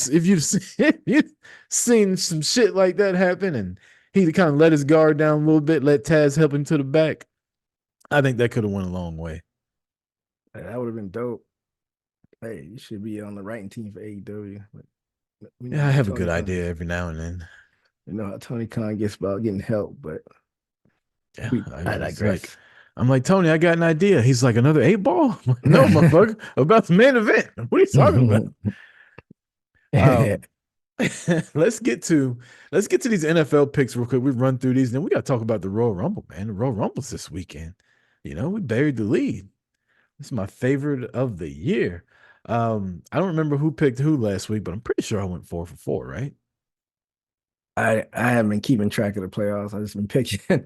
Speaker 2: seen some shit like that happen, and he kind of let his guard down a little bit, let Taz help him to the back, I think that could have went a long way.
Speaker 3: That would have been dope. Hey, you should be on the writing team for AEW. But we know
Speaker 2: Yeah, I
Speaker 3: how
Speaker 2: have a
Speaker 3: Tony
Speaker 2: good
Speaker 3: Khan.
Speaker 2: idea every now and then.
Speaker 3: We know how Tony Khan gets about getting help, but
Speaker 2: Yeah,
Speaker 3: I
Speaker 2: it's like
Speaker 3: digress.
Speaker 2: I'm like, Tony, I got an idea. He's like, another 8 ball? No, motherfucker, about the main event. What are you talking about? Um, let's get to these NFL picks real quick. We run through these, and then we got to talk about the Royal Rumble, man. The Royal Rumble's this weekend. We buried the lead. This is my favorite of the year. I don't remember who picked who last week, but I'm pretty sure I went 4 for 4, right?
Speaker 3: I haven't been keeping track of the playoffs. I just been picking.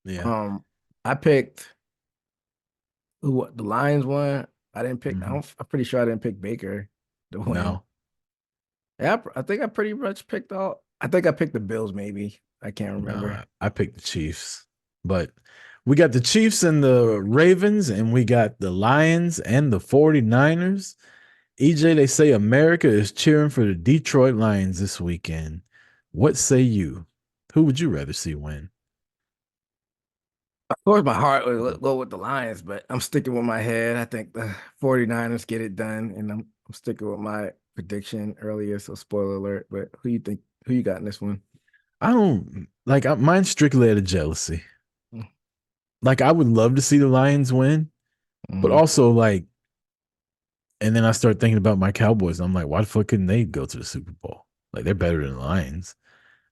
Speaker 2: Yeah.
Speaker 3: I picked what the Lions won. I didn't pick.
Speaker 2: Mhm.
Speaker 3: I'm pretty sure I didn't pick Baker to win.
Speaker 2: No.
Speaker 3: Yeah, I think I pretty much picked all. I think I picked the Bills. Maybe I can't remember.
Speaker 2: No, I picked the Chiefs, but we got the Chiefs and the Ravens, and we got the Lions and the 49ers. EJ, they say America is cheering for the Detroit Lions this weekend. What say you? Who would you rather see win?
Speaker 3: Of course, my heart would go with the Lions, but I'm sticking with my head. I think the 49ers get it done, and I'm sticking with my prediction earlier. So spoiler alert. But who you think? Who you got in this one?
Speaker 2: I don't like mine's strictly out of jealousy. Like I would love to see the Lions win, but
Speaker 3: Mm-hmm.
Speaker 2: also like, and then I start thinking about my Cowboys. I'm like, why the fuck couldn't they go to the Super Bowl? Like they're better than the Lions,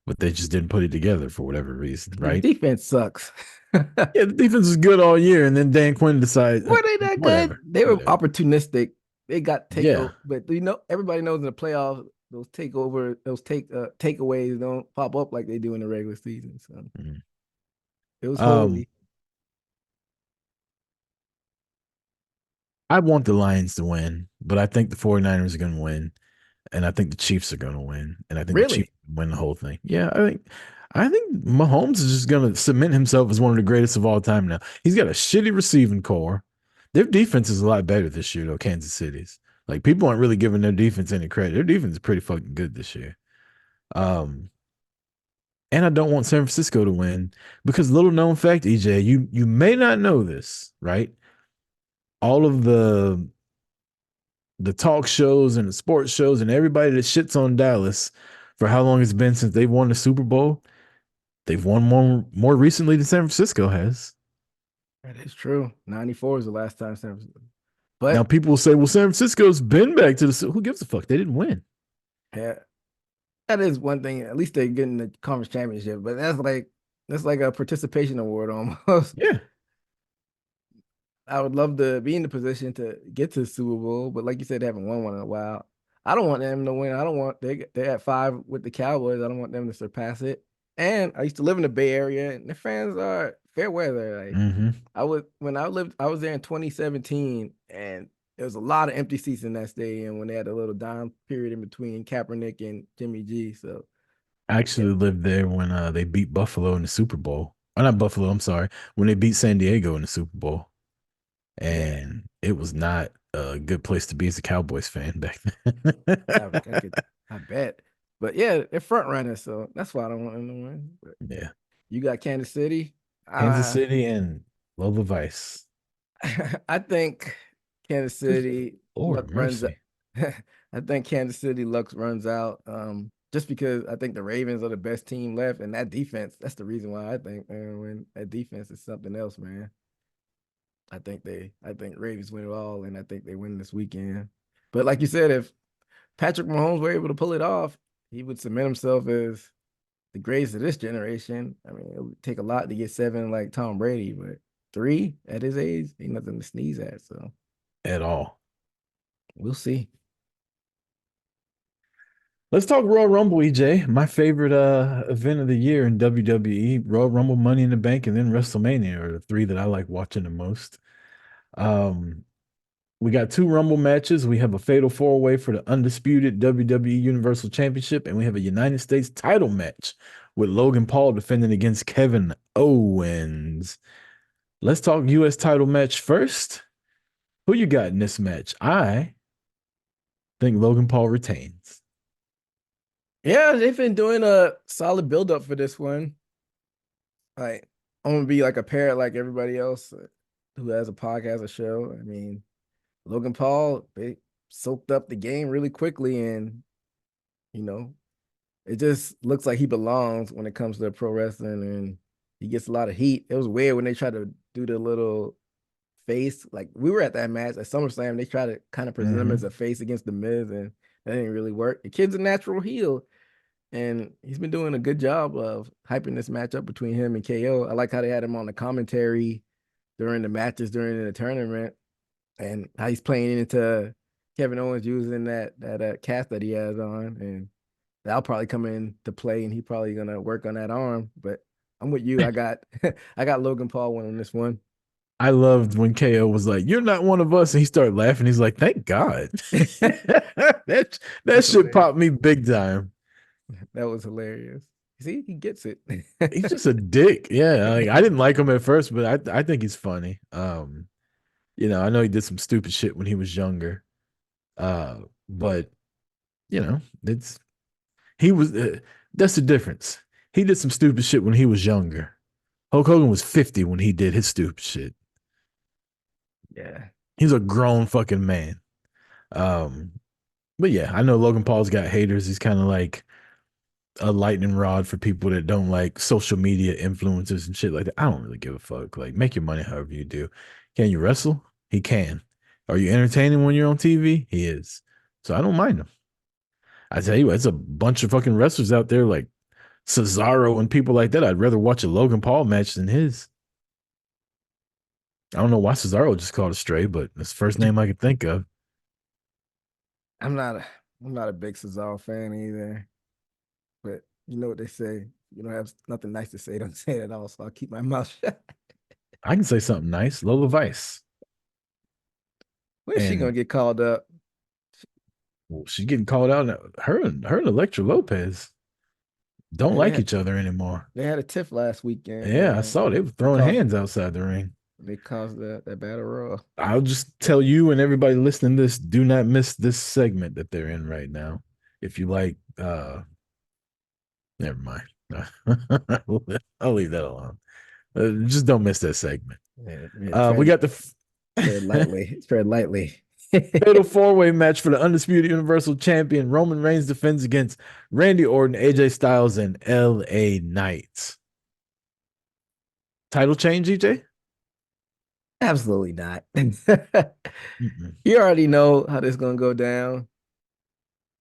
Speaker 2: but they just didn't put it together for whatever reason,
Speaker 3: The
Speaker 2: right?
Speaker 3: defense sucks.
Speaker 2: Yeah, the defense is good all year, and then Dan Quinn decided
Speaker 3: Were they that good?
Speaker 2: whatever,
Speaker 3: They were
Speaker 2: whatever.
Speaker 3: opportunistic. They got
Speaker 2: Yeah,
Speaker 3: takeover, but everybody knows in the playoffs those takeaways don't pop up like they do in the regular season. So
Speaker 2: Mhm.
Speaker 3: it was
Speaker 2: Um,
Speaker 3: holy.
Speaker 2: I want the Lions to win, but I think the 49ers are going to win, and I think the Chiefs are going to win, and I think the Chiefs
Speaker 3: Really?
Speaker 2: win the whole thing. Yeah, I think Mahomes is just going to cement himself as one of the greatest of all time now. He's got a shitty receiving core. Their defense is a lot better this year, though. Kansas City's like people aren't really giving their defense any credit. Their defense is pretty fucking good this year. Um, and I don't want San Francisco to win because little known fact, EJ, you may not know this, right? All of the talk shows and the sports shows and everybody that shits on Dallas for how long it's been since they've won the Super Bowl, they've won more recently than San Francisco has.
Speaker 3: That is true. 94 is the last time San Francisco.
Speaker 2: Now
Speaker 3: But
Speaker 2: people will say, well, San Francisco's been back to the who gives a fuck? They didn't win.
Speaker 3: yeah, that is one thing. At least they're getting the conference championship, but that's like a participation award almost.
Speaker 2: Yeah.
Speaker 3: I would love to be in the position to get to the Super Bowl, but like you said, they haven't won one in a while. I don't want them to win. I don't want they're at 5 with the Cowboys. I don't want them to surpass it. And I used to live in the Bay Area, and the fans are fair weather. Like
Speaker 2: Mm-hmm.
Speaker 3: I was there in 2017, and there was a lot of empty seats in that stadium when they had a little down period in between Kaepernick and Jimmy G. So
Speaker 2: I
Speaker 3: yeah,
Speaker 2: actually lived there when they beat Buffalo in the Super Bowl. Oh, not Buffalo, I'm sorry. When they beat San Diego in the Super Bowl.
Speaker 3: yeah,
Speaker 2: And it was not a good place to be as a Cowboys fan back
Speaker 3: I
Speaker 2: then.
Speaker 3: I bet. But yeah, they're front runners, so that's why I don't want them to win. But
Speaker 2: Yeah.
Speaker 3: you got Kansas City.
Speaker 2: Kansas City and Lola Vice.
Speaker 3: I think Kansas
Speaker 2: Good
Speaker 3: City luck
Speaker 2: Lord
Speaker 3: runs.
Speaker 2: mercy.
Speaker 3: I think Kansas City luck runs out. Just because I think the Ravens are the best team left, and that defense. That's the reason why I think when that defense is something else, man. I think Ravens win it all, and I think they win this weekend. But like you said, if Patrick Mahomes were able to pull it off, he would cement himself as the greatest of this generation. I mean, it would take a lot to get 7 like Tom Brady, but 3 at his age ain't nothing to sneeze at. So
Speaker 2: At all.
Speaker 3: we'll see.
Speaker 2: Let's talk Royal Rumble, EJ. My favorite event of the year in WWE. Royal Rumble, Money in the Bank, and then WrestleMania are the 3 that I like watching the most. Um, we got 2 Rumble matches. We have a fatal 4-way for the undisputed WWE Universal Championship, and we have a United States title match with Logan Paul defending against Kevin Owens. Let's talk U.S. title match first. Who you got in this match? I think Logan Paul retains.
Speaker 3: Yeah, they've been doing a solid build up for this one. Like, I'm gonna be like a parrot like everybody else who has a podcast or show. I mean, Logan Paul, they soaked up the game really quickly, and you know, it just looks like he belongs when it comes to pro wrestling, and he gets a lot of heat. It was weird when they tried to do the little face. Like we were at that match at SummerSlam, they tried to kind of present him as a face against the Miz, and that didn't really work. The kid's a natural heel, and he's been doing a good job of hyping this matchup between him and KO. I like how they had him on the commentary during the matches during the tournament, and how he's playing into Kevin Owens using that cast that he has on, and that'll probably come into play, and he's probably gonna work on that arm. But I'm with you. I got I got Logan Paul winning this one.
Speaker 2: I loved when KO was like, "You're not one of us," and he started laughing. He's like, "Thank God." that that
Speaker 3: That's
Speaker 2: shit
Speaker 3: hilarious.
Speaker 2: popped me big time.
Speaker 3: That was hilarious. See, he gets it.
Speaker 2: He's just a dick. Yeah, like, I didn't like him at first, but I think he's funny. I know he did some stupid shit when he was younger. But it's he was that's the difference. He did some stupid shit when he was younger. Hulk Hogan was 50 when he did his stupid shit.
Speaker 3: Yeah.
Speaker 2: He's a grown fucking man. Um, but yeah, I know Logan Paul's got haters. He's kind of like a lightning rod for people that don't like social media influencers and shit like that. I don't really give a fuck. Like, make your money however you do. Can you wrestle? He can. Are you entertaining when you're on TV? He is. So I don't mind him. I tell you what, it's a bunch of fucking wrestlers out there like Cesaro and people like that. I'd rather watch a Logan Paul match than his. I don't know why Cesaro just called a stray, but that's the first name I could think of.
Speaker 3: I'm not a I'm not a big Cesaro fan either. But you know what they say. You don't have nothing nice to say, don't say it at all. So I'll keep my mouth shut.
Speaker 2: I can say something nice. Lola Vice.
Speaker 3: When is she gonna
Speaker 2: And
Speaker 3: get called up?
Speaker 2: well, she's getting called out. Her and Electra Lopez don't
Speaker 3: Yeah,
Speaker 2: like each other anymore.
Speaker 3: they had a tiff last weekend,
Speaker 2: Yeah, I
Speaker 3: and
Speaker 2: saw they were
Speaker 3: they
Speaker 2: throwing
Speaker 3: caused
Speaker 2: hands outside the ring.
Speaker 3: that battle royal.
Speaker 2: I'll just tell you and everybody listening to this, do not miss this segment that they're in right now. If you like, never mind. I'll leave that alone. Just don't miss that segment.
Speaker 3: Yeah,
Speaker 2: We got the
Speaker 3: tread lightly. Tread lightly.
Speaker 2: fatal four-way match for the undisputed Universal Champion. Roman Reigns defends against Randy Orton, AJ Styles, and LA Knight. Title change, EJ?
Speaker 3: Absolutely not.
Speaker 2: Mm-mm.
Speaker 3: You already know how this is gonna go down.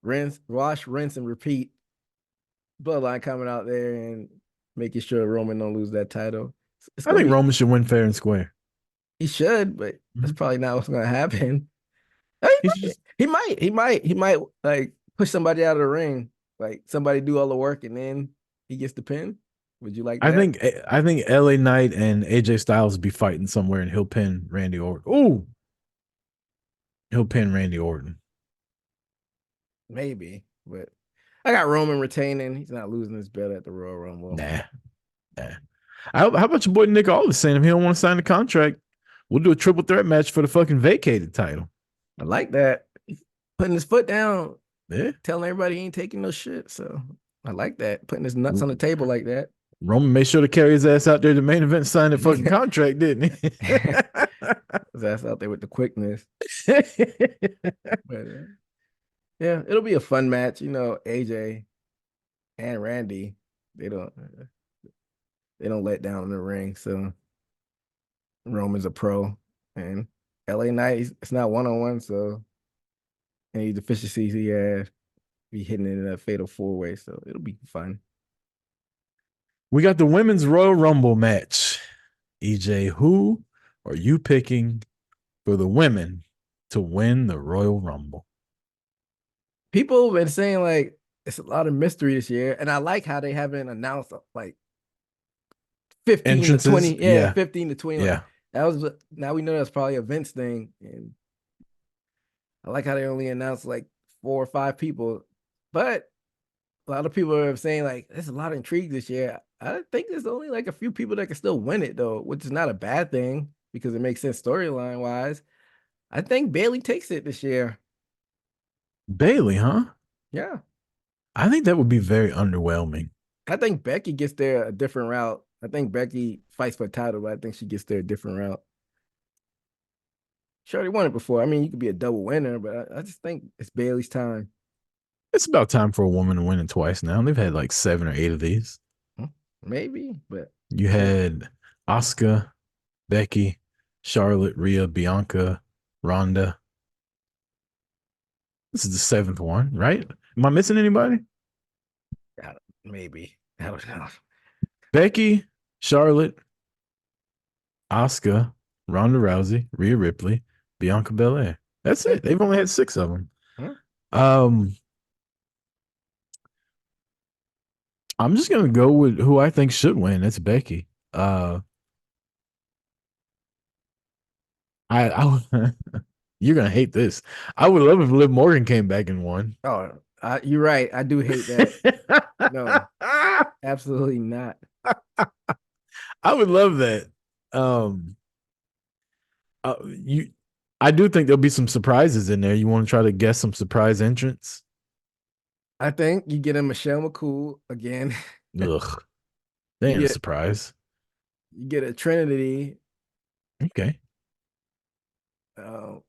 Speaker 3: Wash, rinse, and repeat. Bloodline coming out there and making sure Roman don't lose that title. It's
Speaker 2: I
Speaker 3: gonna
Speaker 2: think
Speaker 3: be.
Speaker 2: Roman should win fair and square.
Speaker 3: He should, but that's
Speaker 2: Mhm.
Speaker 3: probably not what's gonna happen.
Speaker 2: He should just,
Speaker 3: He might like push somebody out of the ring, like somebody do all the work and then he gets the pin. Would you like that?
Speaker 2: I think LA Knight and AJ Styles be fighting somewhere, and he'll pin Randy Orton. Ooh, he'll pin Randy Orton.
Speaker 3: Maybe, but I got Roman retaining. He's not losing his belt at the Royal Rumble.
Speaker 2: Nah. How about your boy Nick Aldis saying if he don't want to sign the contract, we'll do a triple threat match for the fucking vacated title.
Speaker 3: I like that. Putting his foot down,
Speaker 2: Yeah.
Speaker 3: telling everybody he ain't taking no shit. So I like that. Putting his nuts on the table like that.
Speaker 2: Roman made sure to carry his ass out there to the main event and sign the fucking contract, didn't he?
Speaker 3: His ass out there with the quickness. But yeah, it'll be a fun match. You know, AJ and Randy, they don't let down in the ring. So Roman's a pro, and LA Knight, it's not one-on-one, so any deficiencies he has, be hitting it in a fatal four-way. So it'll be fun.
Speaker 2: We got the women's Royal Rumble match. EJ, who are you picking for the women to win the Royal Rumble?
Speaker 3: People have been saying like it's a lot of mystery this year, and I like how they haven't announced like 15
Speaker 2: Entrances?
Speaker 3: to 20. Yeah,
Speaker 2: Yeah.
Speaker 3: 15 to 20.
Speaker 2: Yeah.
Speaker 3: Like, that was now we know that's probably a Vince thing, and I like how they only announced like 4 or 5 people, but a lot of people are saying like there's a lot of intrigue this year. I think there's only like a few people that can still win it though, which is not a bad thing because it makes sense storyline wise. I think Bayley takes it this year.
Speaker 2: Bayley, huh?
Speaker 3: Yeah.
Speaker 2: I think that would be very underwhelming.
Speaker 3: I think Becky gets there a different route. I think Becky fights for a title, but I think she gets there a different route. She already won it before. I mean, you could be a double winner, but I just think it's Bayley's time.
Speaker 2: It's about time for a woman to win it twice now. They've had like 7 or 8 of these.
Speaker 3: Maybe, but
Speaker 2: You had Asuka, Becky, Charlotte, Rhea, Bianca, Ronda. This is the 7th one, right? Am I missing anybody?
Speaker 3: maybe. I don't know.
Speaker 2: Becky, Charlotte, Asuka, Ronda Rousey, Rhea Ripley, Bianca Belair. That's it. They've only had 6 of them. I'm just gonna go with who I think should win. That's Becky. I you're gonna hate this. I would love if Liv Morgan came back and won.
Speaker 3: Oh, you're right. I do hate that. No, absolutely not.
Speaker 2: I would love that. I do think there'll be some surprises in there. You want to try to guess some surprise entrants?
Speaker 3: I think you get a Michelle McCool again.
Speaker 2: Ugh, they ain't a surprise.
Speaker 3: You get a Trinity.
Speaker 2: Okay.
Speaker 3: Oh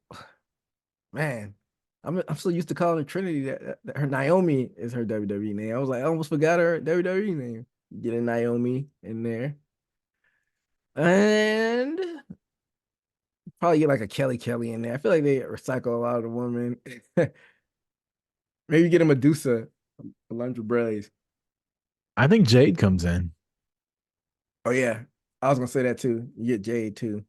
Speaker 3: man, I'm so used to calling her Trinity that her Naomi is her WWE name. I was like, I almost forgot her WWE name. You get a Naomi in there, and probably get like a Kelly in there. I feel like they recycle a lot of the women. Maybe get a Medusa, Alundra Blaze.
Speaker 2: I think Jade comes in.
Speaker 3: Oh yeah, I was gonna say that too. You get Jade too.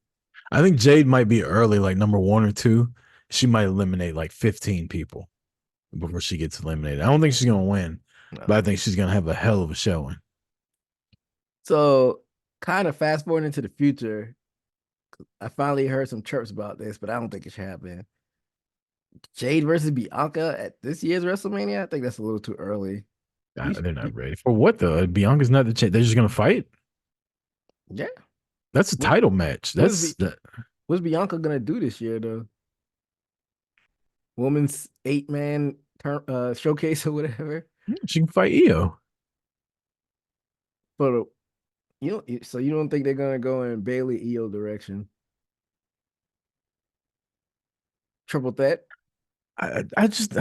Speaker 2: I think Jade might be early, like number 1 or 2. She might eliminate like 15 people before she gets eliminated. I don't think she's gonna win, but I think she's gonna have a hell of a showing.
Speaker 3: So, kind of fast forward into the future, I finally heard some chirps about this, but I don't think it should happen. Jade versus Bianca at this year's WrestleMania. I think that's a little too early. We,
Speaker 2: They're
Speaker 3: we
Speaker 2: not ready for what though. Bianca's not the champ. They're just gonna fight.
Speaker 3: yeah.
Speaker 2: That's a
Speaker 3: What
Speaker 2: title match.
Speaker 3: what is
Speaker 2: That's that.
Speaker 3: what's Bianca gonna do this year though? Woman's 8-man showcase or whatever.
Speaker 2: She can fight Io.
Speaker 3: But so you don't think they're gonna go in Bailey Io direction? Triple threat?
Speaker 2: I just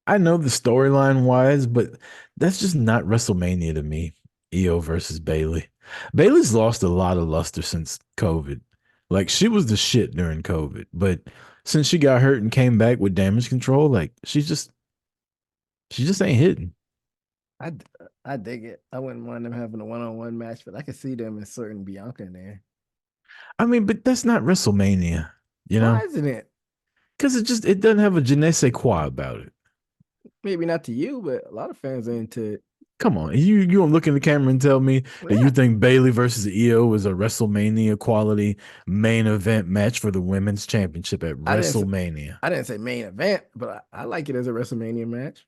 Speaker 2: I know the storyline wise, but that's just not WrestleMania to me. Io versus Bailey. Bailey's lost a lot of luster since COVID. Like she was the shit during COVID, but since she got hurt and came back with damage control, like she just ain't hitting.
Speaker 3: I d- I dig it. I wouldn't mind them having a one-on-one match, but I could see them inserting Bianca in there.
Speaker 2: I mean, but that's not WrestleMania, you
Speaker 3: Why
Speaker 2: know?
Speaker 3: isn't it?
Speaker 2: Because it doesn't have a je ne sais quoi about it.
Speaker 3: Maybe not to you, but a lot of fans are into it.
Speaker 2: Come on, you gonna look in the camera and tell me that you
Speaker 3: Yeah,
Speaker 2: think Bailey versus Io is a WrestleMania quality main event match for the women's championship at
Speaker 3: I didn't.
Speaker 2: WrestleMania?
Speaker 3: I didn't say main event, but I like it as a WrestleMania match.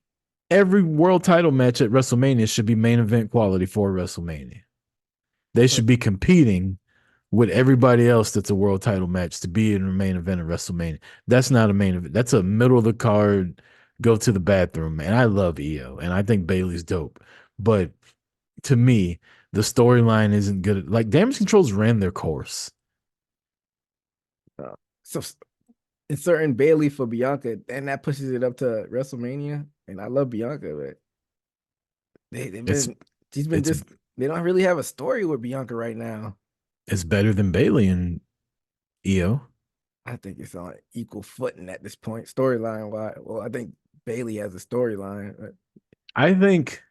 Speaker 2: Every world title match at WrestleMania should be main event quality for WrestleMania. They
Speaker 3: Uh,
Speaker 2: should be competing with everybody else that's a world title match to be in the main event of WrestleMania. That's not a main event. That's a middle of the card, go to the bathroom, man. I love Io and I think Bailey's dope. But to me, the storyline isn't good. Like Damage Controls ran their course.
Speaker 3: uh, so inserting Bailey for Bianca, and that pushes it up to WrestleMania. And I love Bianca, but they've
Speaker 2: It's
Speaker 3: been she's been
Speaker 2: it's
Speaker 3: just they don't really have a story with Bianca right now.
Speaker 2: it's better than Bailey and Io.
Speaker 3: I think it's on equal footing at this point, storyline wise. Well, I think Bailey has a storyline.
Speaker 2: I think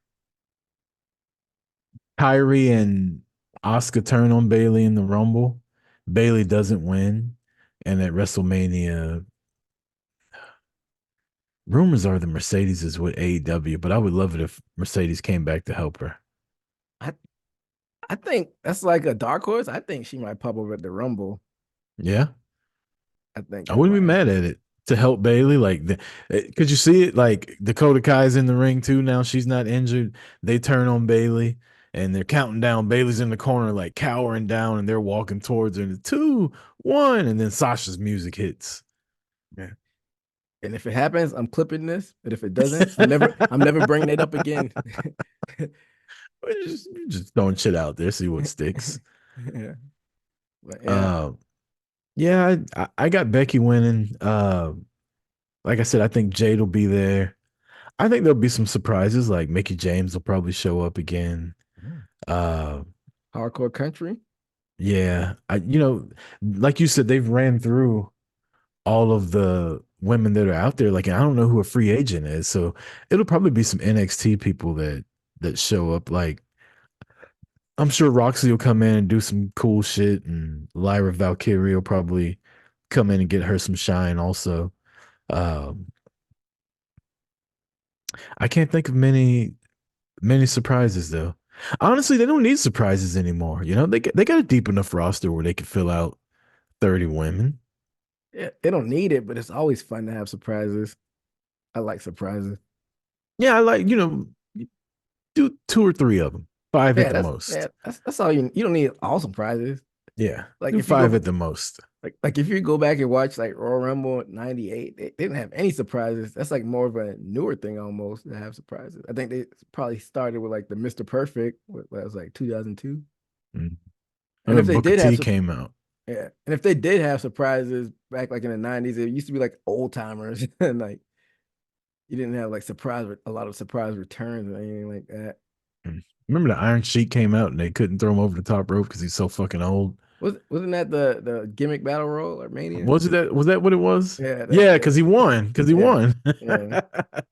Speaker 2: Kyrie and Oscar turn on Bailey in the Rumble. Bailey doesn't win. And at WrestleMania, rumors are the Mercedes is with AEW, but I would love it if Mercedes came back to help her.
Speaker 3: I I think that's like a dark horse. I think she might pop up at the Rumble.
Speaker 2: Yeah.
Speaker 3: I think
Speaker 2: I
Speaker 3: that
Speaker 2: wouldn't be
Speaker 3: might
Speaker 2: mad
Speaker 3: happen.
Speaker 2: at it to help Bailey. Like, could you see it? Like Dakota Kai's in the ring too now. She's not injured. They turn on Bailey and they're counting down. Bailey's in the corner, like cowering down, and they're walking towards her. And 2, 1, and then Sasha's music hits.
Speaker 3: Yeah. And if it happens, I'm clipping this. But if it doesn't, I'm never bringing it up again.
Speaker 2: Just throwing shit out there, see what sticks.
Speaker 3: Yeah. But yeah.
Speaker 2: Uh, yeah, I got Becky winning. Like I said, I think Jade will be there. I think there'll be some surprises, like Mickey James will probably show up again. Uh,
Speaker 3: Hardcore country.
Speaker 2: yeah, like you said, they've ran through all of the women that are out there. Like, I don't know who a free agent is, so it'll probably be some NXT people that show up. Like, I'm sure Roxy will come in and do some cool shit, and Lyra Valkyrie will probably come in and get her some shine also. Um, I can't think of many surprises though. Honestly, they don't need surprises anymore. You know, they got a deep enough roster where they can fill out 30 women.
Speaker 3: Yeah, they don't need it, but it's always fun to have surprises. I like surprises.
Speaker 2: Yeah, I like, do 2 or 3 of them, 5 at
Speaker 3: Yeah,
Speaker 2: the most.
Speaker 3: that's all you don't need all surprises.
Speaker 2: Yeah,
Speaker 3: Like
Speaker 2: do
Speaker 3: if you
Speaker 2: 5
Speaker 3: go
Speaker 2: at the most.
Speaker 3: like if you go back and watch like Royal Rumble '98, they didn't have any surprises. That's like more of a newer thing almost to have surprises. I think they probably started with like the Mr. Perfect, what was like 2002.
Speaker 2: Mm.
Speaker 3: And
Speaker 2: And
Speaker 3: if
Speaker 2: then
Speaker 3: they
Speaker 2: Booker
Speaker 3: did have
Speaker 2: T came out.
Speaker 3: yeah, and if they did have surprises back like in the '90s, it used to be like old timers and like you didn't have like a lot of surprise returns or anything like that.
Speaker 2: Mm. Remember the Iron Sheik came out and they couldn't throw him over the top rope because he's so fucking old.
Speaker 3: Wasn't that the gimmick battle royal or Mania?
Speaker 2: Was that what it was?
Speaker 3: Yeah,
Speaker 2: Yeah, because he won. Because he
Speaker 3: yeah,
Speaker 2: won.
Speaker 3: yeah.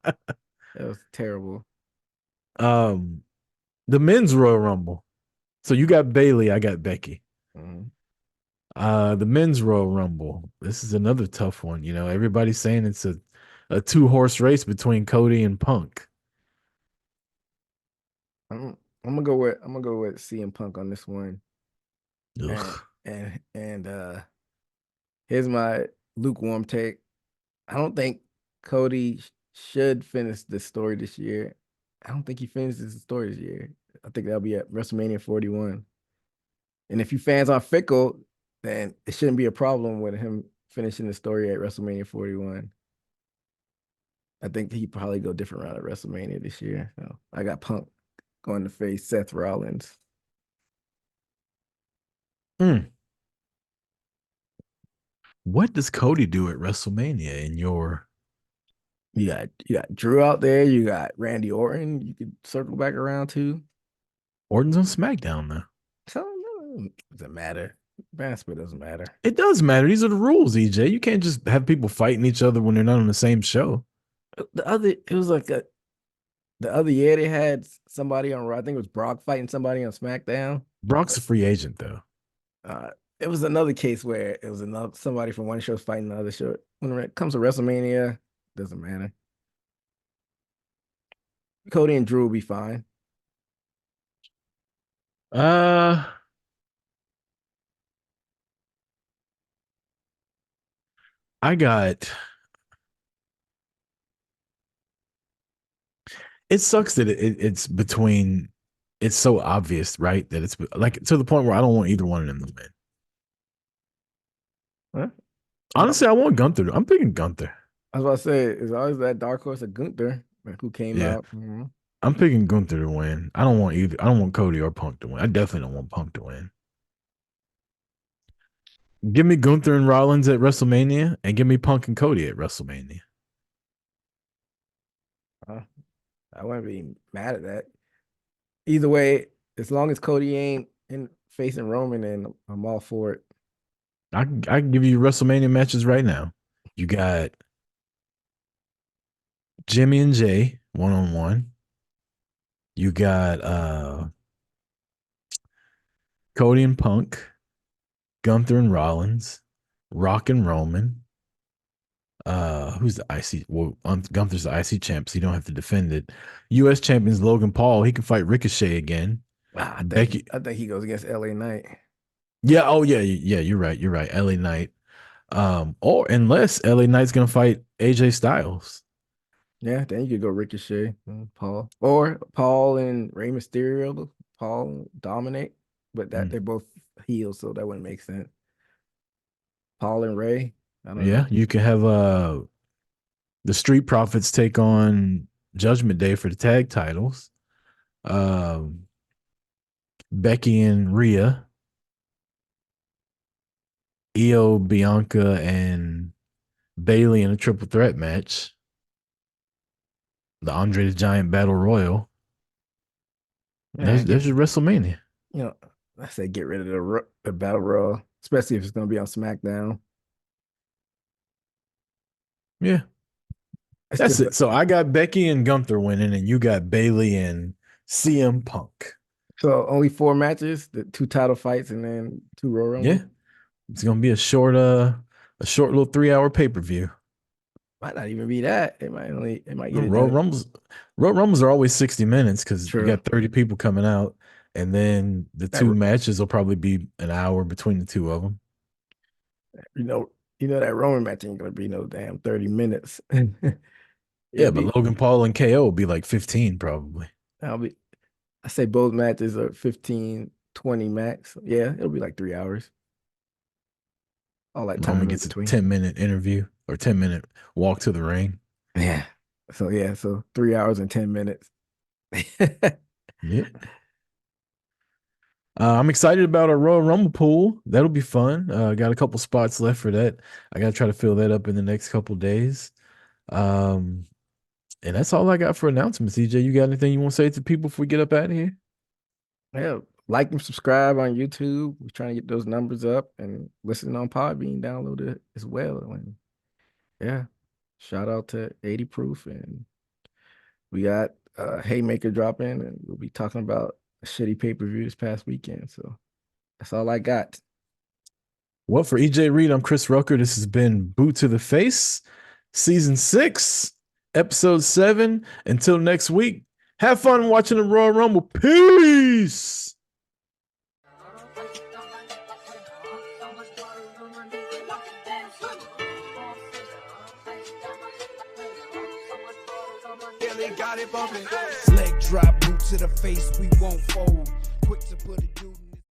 Speaker 3: That was terrible.
Speaker 2: um, the men's Royal Rumble. So you got Bailey, I got Becky.
Speaker 3: Mhm.
Speaker 2: The men's Royal Rumble. This is another tough one. You know, everybody's saying it's a 2-horse race between Cody and Punk.
Speaker 3: I'm I'm gonna go with CM Punk on this one.
Speaker 2: Ugh.
Speaker 3: And And here's my lukewarm take. I don't think Cody should finish the story this year. I don't think he finishes the story this year. I think that'll be at WrestleMania 41. And if you fans are fickle, then it shouldn't be a problem with him finishing the story at WrestleMania 41. I think he probably go different route at WrestleMania this year. So I got Punk going to face Seth Rollins.
Speaker 2: What does Cody do at WrestleMania in your?
Speaker 3: You got Drew out there. You got Randy Orton. You could circle back around to.
Speaker 2: Orton's on SmackDown now.
Speaker 3: So it doesn't matter. Basketball doesn't matter.
Speaker 2: It does matter. These are the rules, EJ. You can't just have people fighting each other when they're not on the same show.
Speaker 3: It was like the other year they had somebody on Raw. I think it was Brock fighting somebody on SmackDown.
Speaker 2: Brock's a free agent though.
Speaker 3: It was another case where it was somebody from one show fighting the other show. When it comes to WrestleMania, doesn't matter. Cody and Drew will be fine.
Speaker 2: I got. It sucks that it's between. It's so obvious, right? That it's like to the point where I don't want either one of them to win.
Speaker 3: Huh?
Speaker 2: Honestly, I want Gunther. I'm picking Gunther.
Speaker 3: I was about to say, it's always that dark horse of Gunther who came out. Mm-hmm.
Speaker 2: I'm picking Gunther to win. I don't want either. I don't want Cody or Punk to win. I definitely don't want Punk to win. Give me Gunther and Rollins at WrestleMania, and give me Punk and Cody at WrestleMania.
Speaker 3: I wouldn't be mad at that. Either way, as long as Cody ain't facing Roman, then I'm all for it.
Speaker 2: I can give you WrestleMania matches right now. You got Jimmy and Jay 1-on-1. You got Cody and Punk, Gunther and Rollins, Rock and Roman. Who's the IC? Well, Gunther's the IC champ, so you don't have to defend it. U.S. champions Logan Paul. He can fight Ricochet again.
Speaker 3: I think he goes against LA Knight.
Speaker 2: Yeah. Oh, yeah. You're right. You're right. LA Knight. Or unless LA Knight's gonna fight AJ Styles.
Speaker 3: Yeah, then you could go Ricochet, Paul, or Paul and Rey Mysterio. Paul dominate, but they're both heels, so that wouldn't make sense. Paul and Rey. I don't know.
Speaker 2: You can have the Street Profits take on Judgment Day for the tag titles. Becky and Rhea, Io, Bianca, and Bailey in a triple threat match. The Andre the Giant Battle Royal. There's your WrestleMania.
Speaker 3: I say get rid of the Battle Royal, especially if it's going to be on SmackDown.
Speaker 2: Yeah. That's it. So I got Becky and Gunther winning, and you got Bailey and CM Punk.
Speaker 3: So only 4 matches, the 2 title fights, and then 2 Royal Rumble.
Speaker 2: Yeah, it's gonna be a short little 3-hour pay-per-view.
Speaker 3: Might not even be that. It might get
Speaker 2: Royal Rumbles are always 60 minutes because you got 30 people coming out, and then the 2 matches will probably be an hour between the 2 of them.
Speaker 3: That Roman match ain't gonna be no damn 30 minutes.
Speaker 2: Yeah, but Logan Paul and KO will be like 15 probably.
Speaker 3: I say both matches are 15, 20 max. Yeah, it'll be like 3 hours. All that time
Speaker 2: gets between. A 10-minute interview or 10-minute walk to the ring.
Speaker 3: Yeah. So 3 hours and 10 minutes.
Speaker 2: Yeah. I'm excited about our Royal Rumble pool. That'll be fun. Got a couple spots left for that. I got to try to fill that up in the next couple days. And that's all I got for announcements. EJ, you got anything you want to say to people before we get up out of here?
Speaker 3: Yeah, like and subscribe on YouTube. We're trying to get those numbers up, and listen on Podbean, download it as well. And yeah, shout out to 80 Proof, and we got Haymaker dropping, and we'll be talking about a shitty pay-per-view this past weekend. So that's all I got.
Speaker 2: Well, for EJ Reed, I'm Chris Rucker. This has been Boot to the Face, Season 6, Episode 7. Until next week, have fun watching the Royal Rumble. Peace!
Speaker 1: really got it bumping. Leg drop, boot to the face, we won't fold. Quick to put a dude.